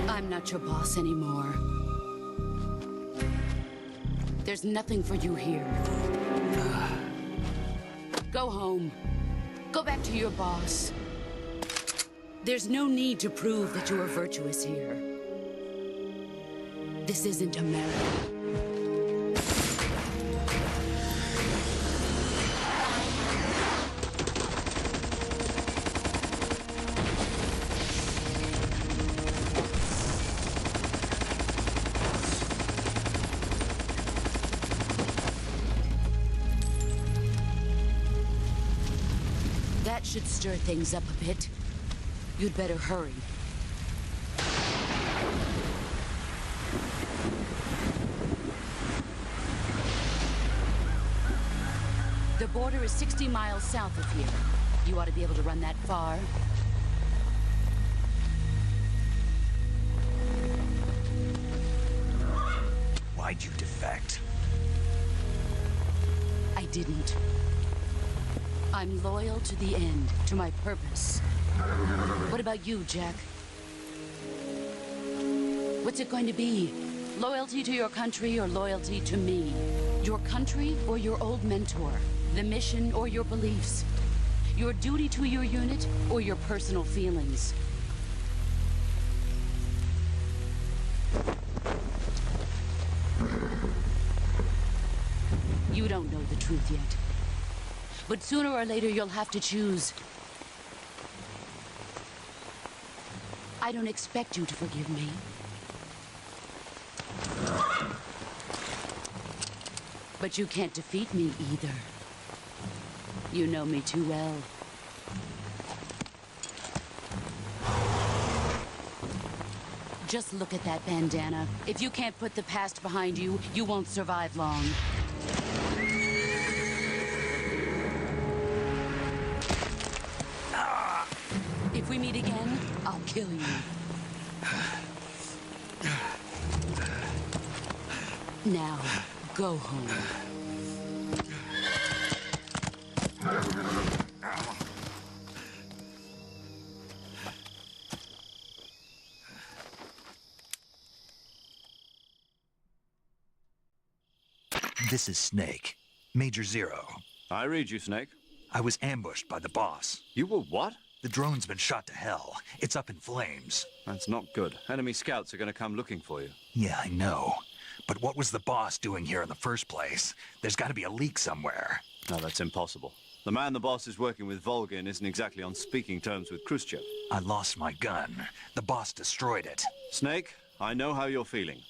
I'm not your boss anymore. There's nothing for you here. Go home. Go back to your boss. There's no need to prove that you are virtuous here. This isn't America. That should stir things up a bit. You'd better hurry. The border is 60 miles south of here. You ought to be able to run that far. Why'd you defect? I didn't. I'm loyal to the end, to my purpose. What about you, Jack? What's it going to be? Loyalty to your country or loyalty to me? Your country or your old mentor? The mission or your beliefs? Your duty to your unit or your personal feelings? You don't know the truth yet. But sooner or later, you'll have to choose. I don't expect you to forgive me. But you can't defeat me either. You know me too well. Just look at that bandana. If you can't put the past behind you, you won't survive long. If we meet again, I'll kill you. Now, go home. This is Snake. Major Zero. I read you, Snake. I was ambushed by the boss. You were what? The drone's been shot to hell. It's up in flames. That's not good. Enemy scouts are going to come looking for you. Yeah, I know. But what was the boss doing here in the first place? There's got to be a leak somewhere. No, that's impossible. The man the boss is working with, Volgin, isn't exactly on speaking terms with Khrushchev. I lost my gun. The boss destroyed it. Snake, I know how you're feeling.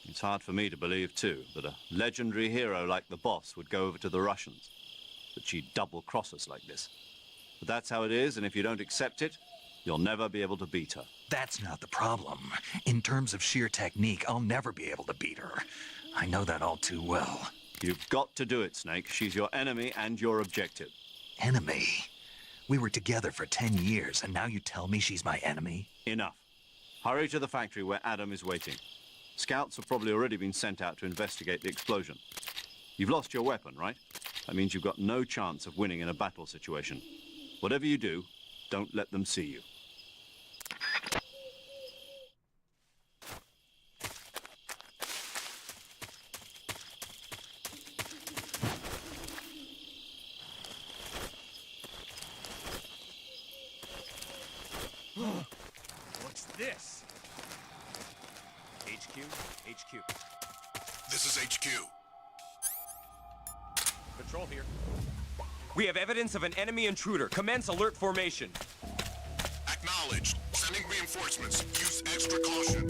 It's hard for me to believe, too, that a legendary hero like the boss would go over to the Russians. That she'd double-cross us like this. But that's how it is, and if you don't accept it, you'll never be able to beat her. That's not the problem. In terms of sheer technique, I'll never be able to beat her. I know that all too well. You've got to do it, Snake. She's your enemy and your objective. Enemy? We were together for 10 years, and now you tell me she's my enemy? Enough. Hurry to the factory where Adam is waiting. Scouts have probably already been sent out to investigate the explosion. You've lost your weapon, right? That means you've got no chance of winning in a battle situation. Whatever you do, don't let them see you. What's this? HQ? HQ. This is HQ. Patrol here. We have evidence of an enemy intruder. Commence alert formation. Acknowledged. Sending reinforcements. Use extra caution.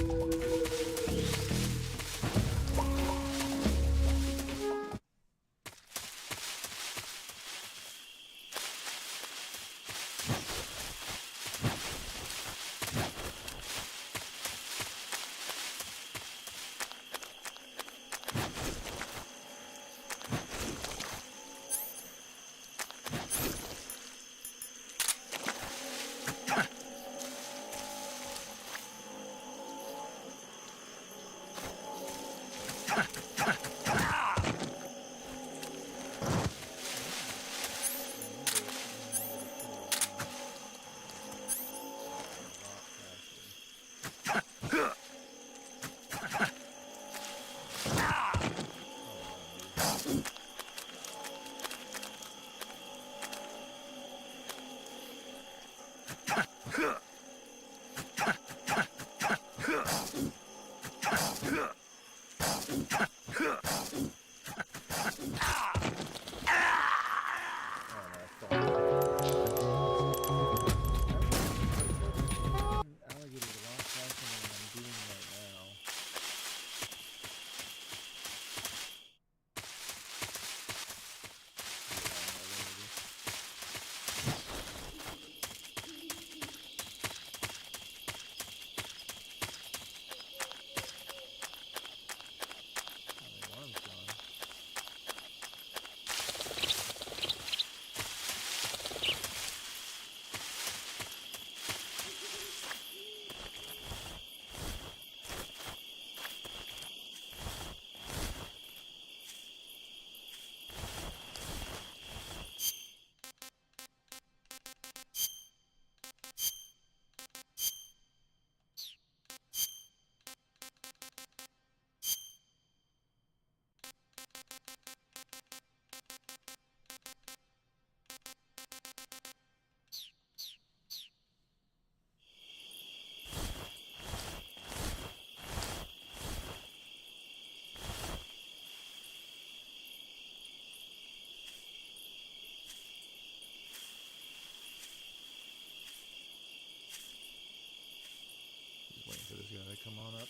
Waiting for this guy to come on up.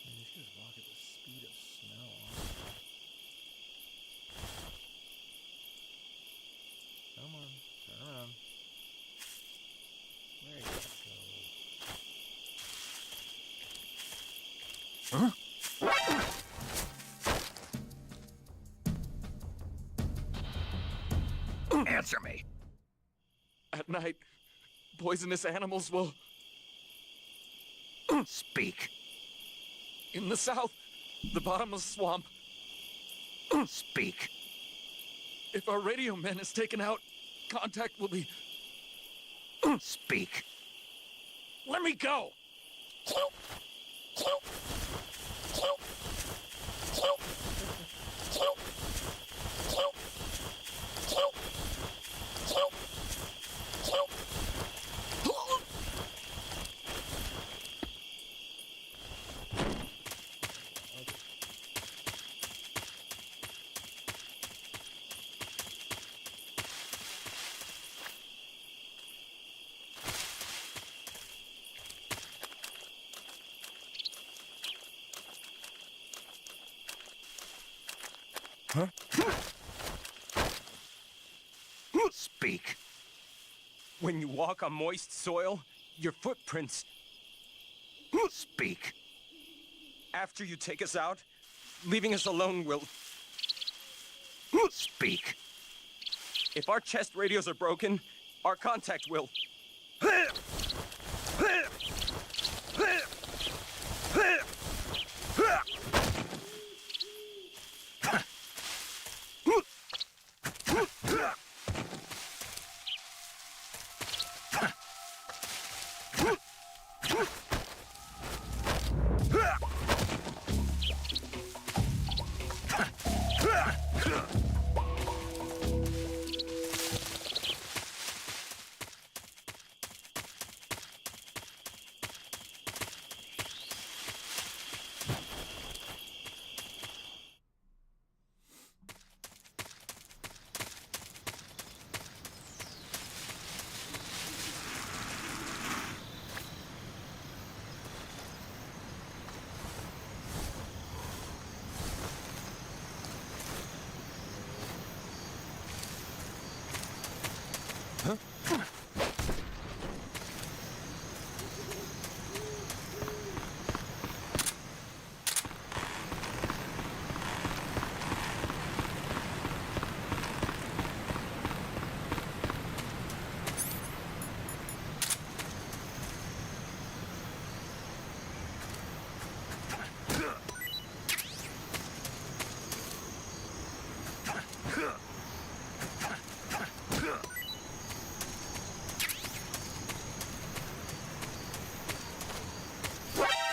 Man, these guys walk at the speed of snow. Come on, turn around. There you go. Huh? Answer me. At night, poisonous animals will... Speak. In the south, the bottomless swamp. Speak. If our radio man is taken out, contact will be... Speak. Let me go! Huh? Speak. When you walk on moist soil, your footprints Speak. After you take us out, leaving us alone will... Speak. If our chest radios are broken, our contact will...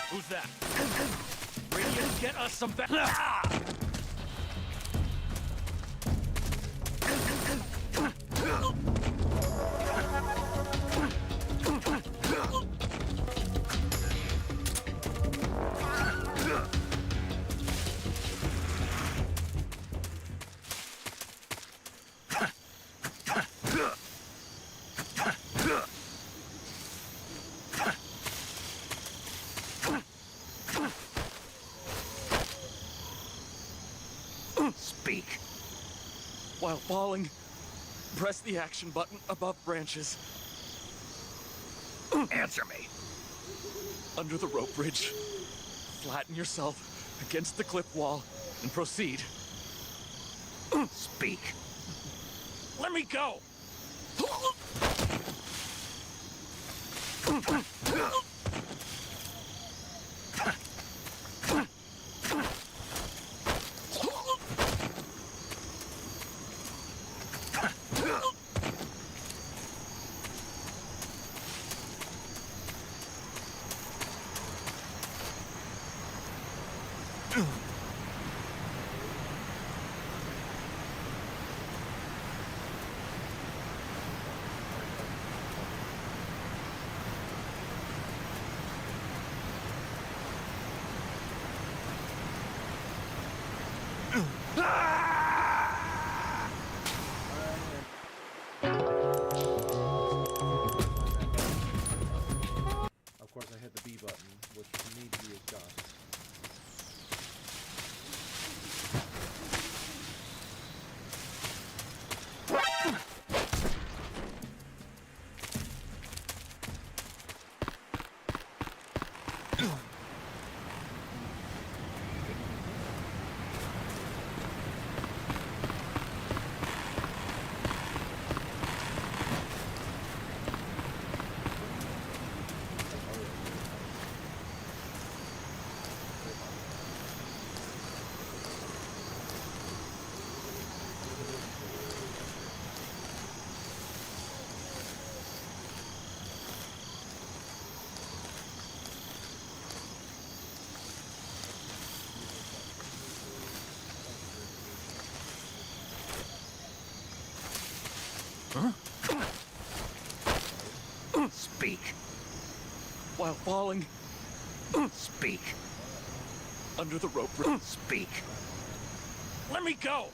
Who's that? Radiant, get us some back. Speak. While falling, press the action button above branches. Answer me. Under the rope bridge, flatten yourself against the cliff wall and proceed. Speak. Let me go! Of course, I hit the B button, which needs to be adjusted. Speak. While falling, Speak. under the rope bridge. Speak. Let me go!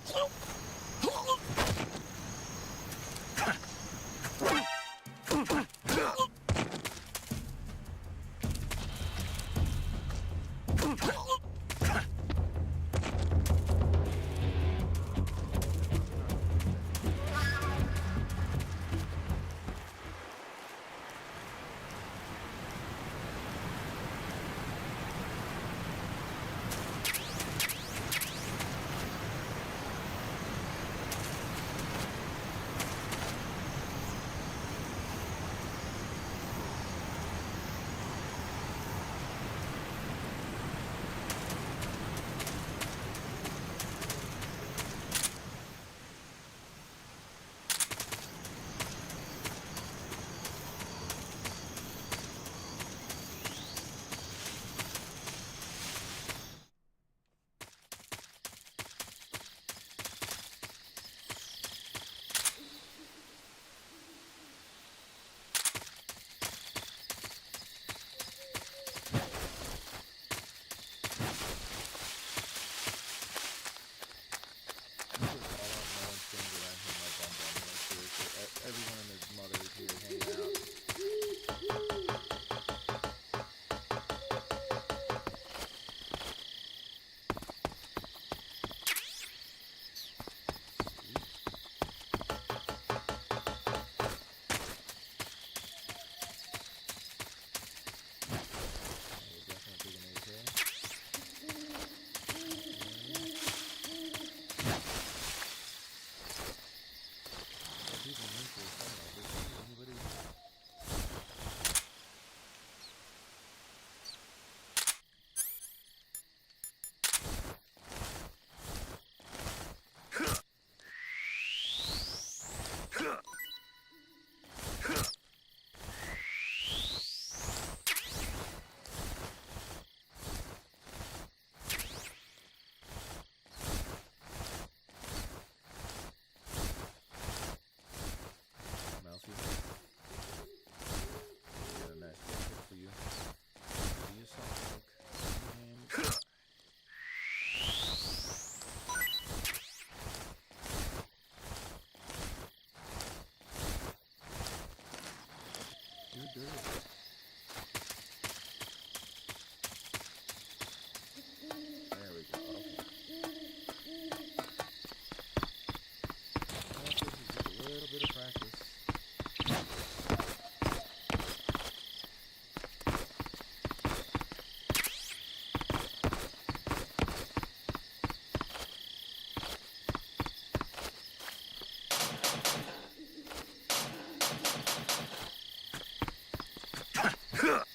thought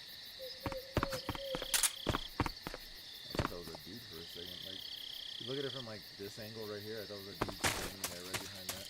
that was a dude for a second. Like, you look at it from like this angle right here. I thought it was a dude standing there right behind that.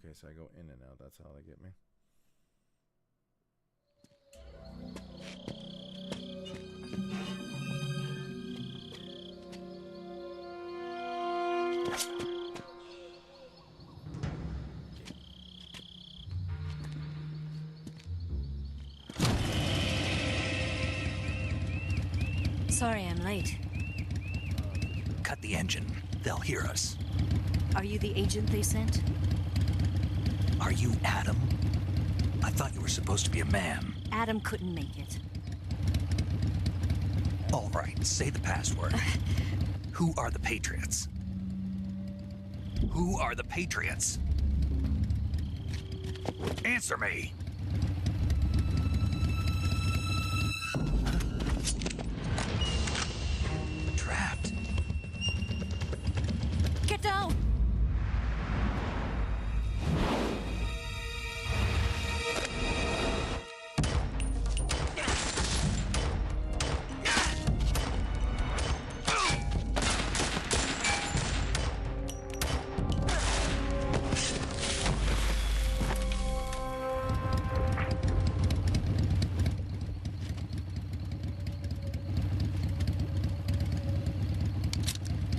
Okay, so I go in and out. That's how they get me. Sorry I'm late. Cut the engine. They'll hear us. Are you the agent they sent? Are you Adam? I thought you were supposed to be a man. Adam couldn't make it. All right, say the password. Who are the Patriots? Who are the Patriots? Answer me! Trapped. Get down!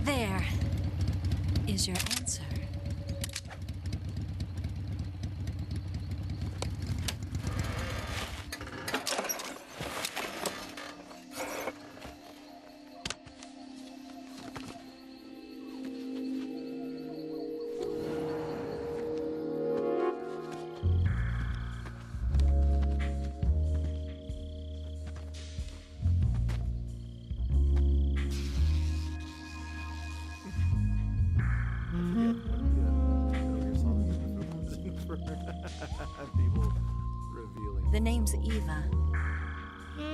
There is your answer. People revealing. The name's Eva. They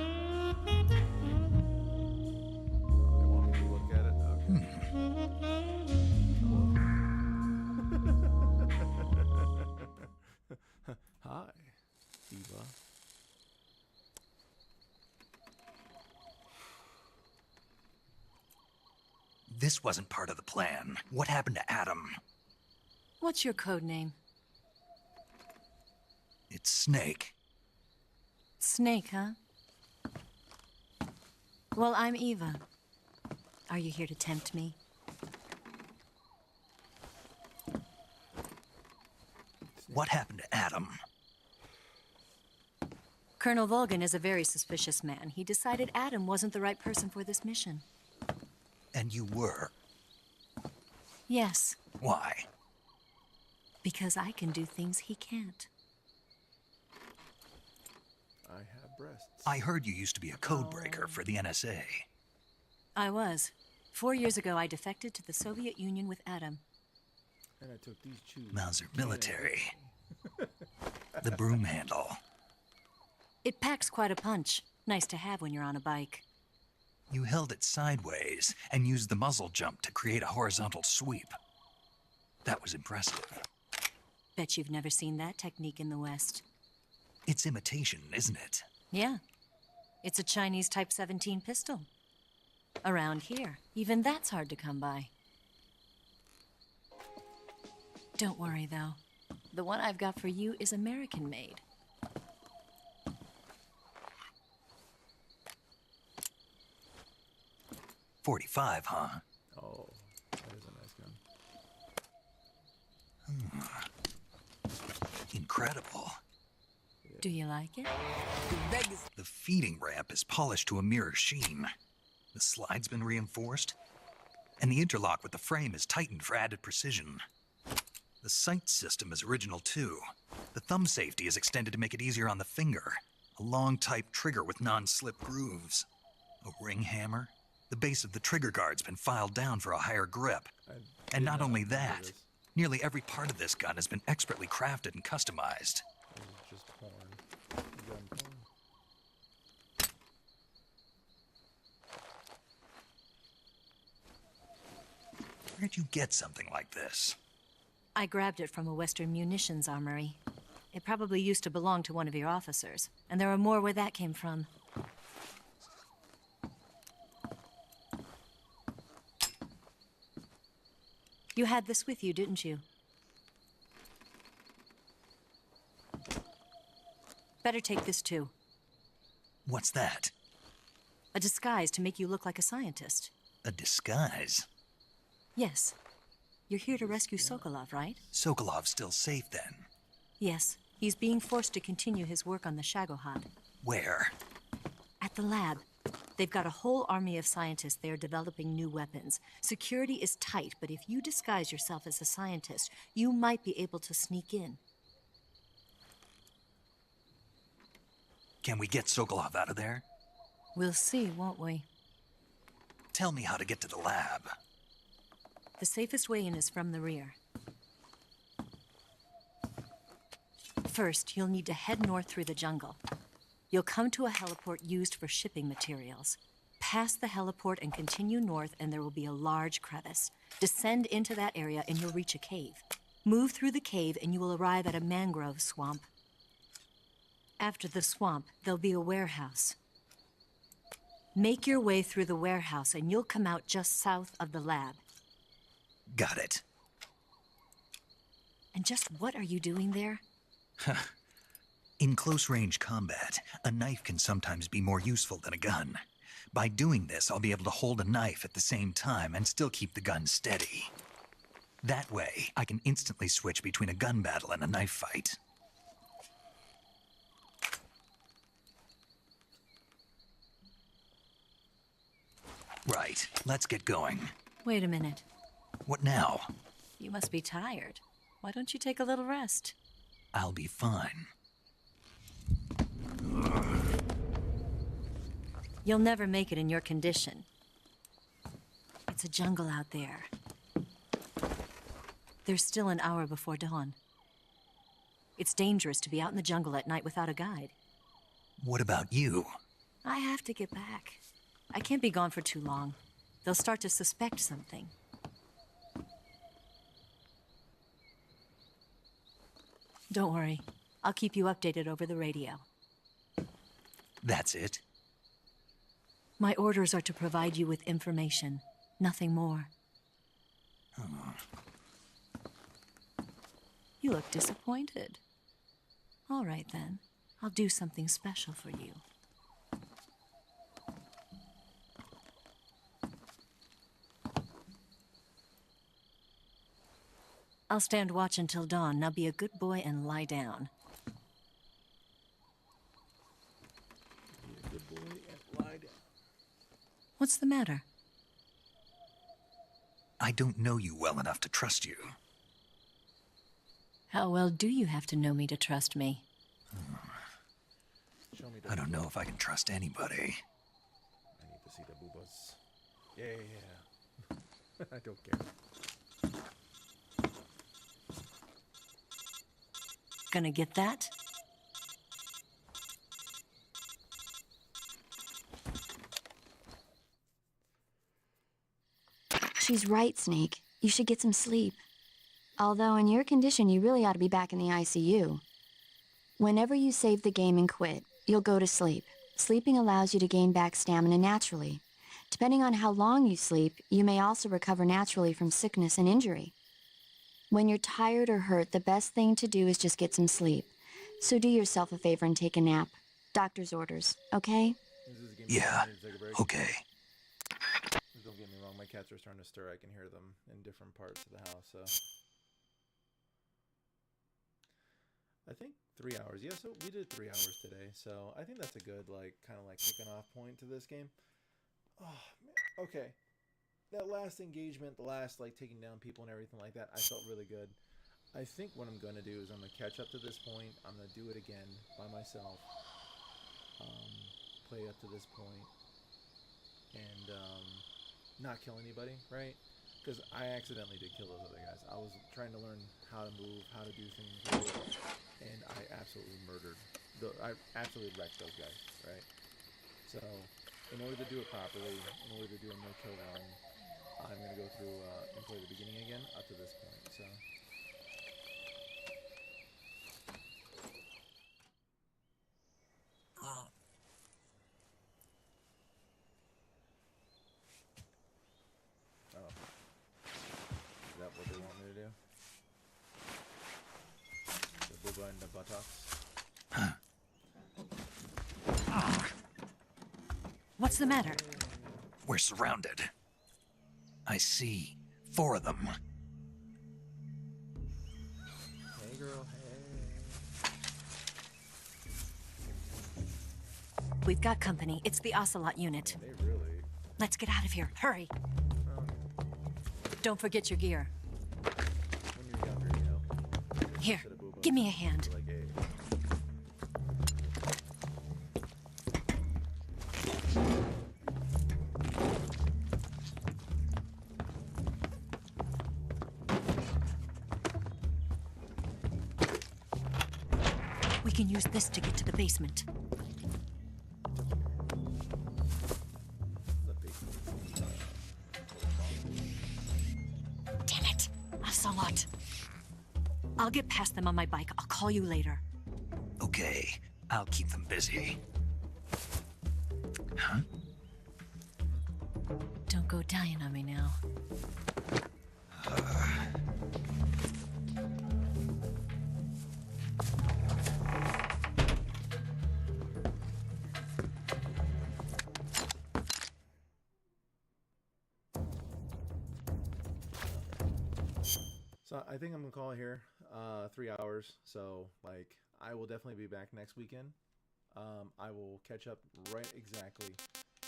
want me to look at it? Okay. Hi, Eva. This wasn't part of the plan. What happened to Adam? What's your code name? It's Snake. Snake, huh? Well, I'm Eva. Are you here to tempt me? What happened to Adam? Colonel Volgan is a very suspicious man. He decided Adam wasn't the right person for this mission. And you were? Yes. Why? Because I can do things he can't. I have breasts. I heard you used to be a code breaker for the NSA. I was. 4 years ago, I defected to the Soviet Union with Adam. And I took these shoes. Mauser military. The broom handle. It packs quite a punch. Nice to have when you're on a bike. You held it sideways and used the muzzle jump to create a horizontal sweep. That was impressive. Bet you've never seen that technique in the West. It's imitation, isn't it? Yeah. It's a Chinese Type 17 pistol. Around here, even that's hard to come by. Don't worry, though. The one I've got for you is American-made. .45, huh? Oh, that is a nice gun. Incredible. Do you like it? The feeding ramp is polished to a mirror sheen. The slide's been reinforced, and the interlock with the frame is tightened for added precision. The sight system is original too. The thumb safety is extended to make it easier on the finger. A long type trigger with non-slip grooves. A ring hammer. The base of the trigger guard's been filed down for a higher grip. And not only that, nearly every part of this gun has been expertly crafted and customized. Just porn. Gun porn. Where'd you get something like this? I grabbed it from a Western munitions armory. It probably used to belong to one of your officers, and there are more where that came from. You had this with you, didn't you? Better take this too. What's that? A disguise to make you look like a scientist. A disguise? Yes. You're here to rescue Sokolov, right? Sokolov's still safe then? Yes. He's being forced to continue his work on the Shagohod. Where? At the lab. They've got a whole army of scientists there developing new weapons. Security is tight, but if you disguise yourself as a scientist, you might be able to sneak in. Can we get Sokolov out of there? We'll see, won't we? Tell me how to get to the lab. The safest way in is from the rear. First, you'll need to head north through the jungle. You'll come to a heliport used for shipping materials. Pass the heliport and continue north, and there will be a large crevice. Descend into that area, and you'll reach a cave. Move through the cave, and you will arrive at a mangrove swamp. After the swamp, there'll be a warehouse. Make your way through the warehouse, and you'll come out just south of the lab. Got it. And just what are you doing there? In close-range combat, a knife can sometimes be more useful than a gun. By doing this, I'll be able to hold a knife at the same time and still keep the gun steady. That way, I can instantly switch between a gun battle and a knife fight. Right, let's get going. Wait a minute. What now? You must be tired. Why don't you take a little rest? I'll be fine. You'll never make it in your condition. It's a jungle out there. There's still an hour before dawn. It's dangerous to be out in the jungle at night without a guide. What about you? I have to get back. I can't be gone for too long. They'll start to suspect something. Don't worry. I'll keep you updated over the radio. That's it? My orders are to provide you with information. Nothing more. You look disappointed. All right, then. I'll do something special for you. I'll stand watch until dawn. Now be a good boy and lie down. Be a good boy and lie down. What's the matter? I don't know you well enough to trust you. How well do you have to know me to trust me? Show me. I don't know if I can trust anybody. I need to see the boobas. Yeah. I don't care. Gonna get that? She's right, Snake. You should get some sleep. Although in your condition, you really ought to be back in the ICU. Whenever you save the game and quit, you'll go to sleep. Sleeping allows you to gain back stamina naturally. Depending on how long you sleep, you may also recover naturally from sickness and injury. When you're tired or hurt, the best thing to do is just get some sleep. So do yourself a favor and take a nap. Doctor's orders, okay? Yeah, okay. Don't get me wrong, my cats are starting to stir. I can hear them in different parts of the house, so... I think 3 hours. Yeah, so we did 3 hours today, so I think that's a good, like, kind of like kicking off point to this game. Oh, man. Okay. That last engagement, the last, like, taking down people and everything like that, I felt really good. I think what I'm going to do is I'm going to catch up to this point. I'm going to do it again by myself. Play up to this point. And, not kill anybody, right? Because I accidentally did kill those other guys. I was trying to learn how to move, how to do things right, and I absolutely murdered. I absolutely wrecked those guys, right? So, in order to do it properly, in order to do a no-kill run, I'm going to go through and play the beginning again up to this point, so... Oh. Is that what they want me to do? The booba and the buttocks? What's the matter? We're surrounded. I see 4 of them. Hey, girl, hey. We've got company. It's the Ocelot unit. They really... Let's get out of here. Hurry. Don't forget your gear. When you're younger, you know. Here, give me a hand. Like, hey. We can use this to get to the basement. Damn it! Ocelot. I'll get past them on my bike. I'll call you later. Okay, I'll keep them busy. Huh? Don't go dying on me now. So I think I'm gonna call it here. 3 hours. So like, I will definitely be back next weekend. I will catch up right exactly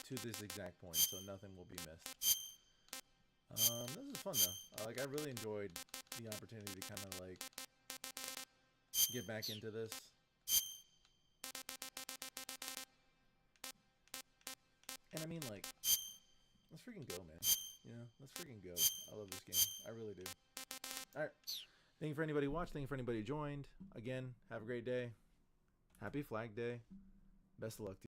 to this exact point, so nothing will be missed. This is fun though. Like, I really enjoyed the opportunity to kind of like get back into this. And I mean, like, let's freaking go, man. You know, let's freaking go. I love this game. I really do. Alright. Thank you for anybody who watched. Thank you for anybody who joined. Again, have a great day. Happy Flag Day. Best of luck to you.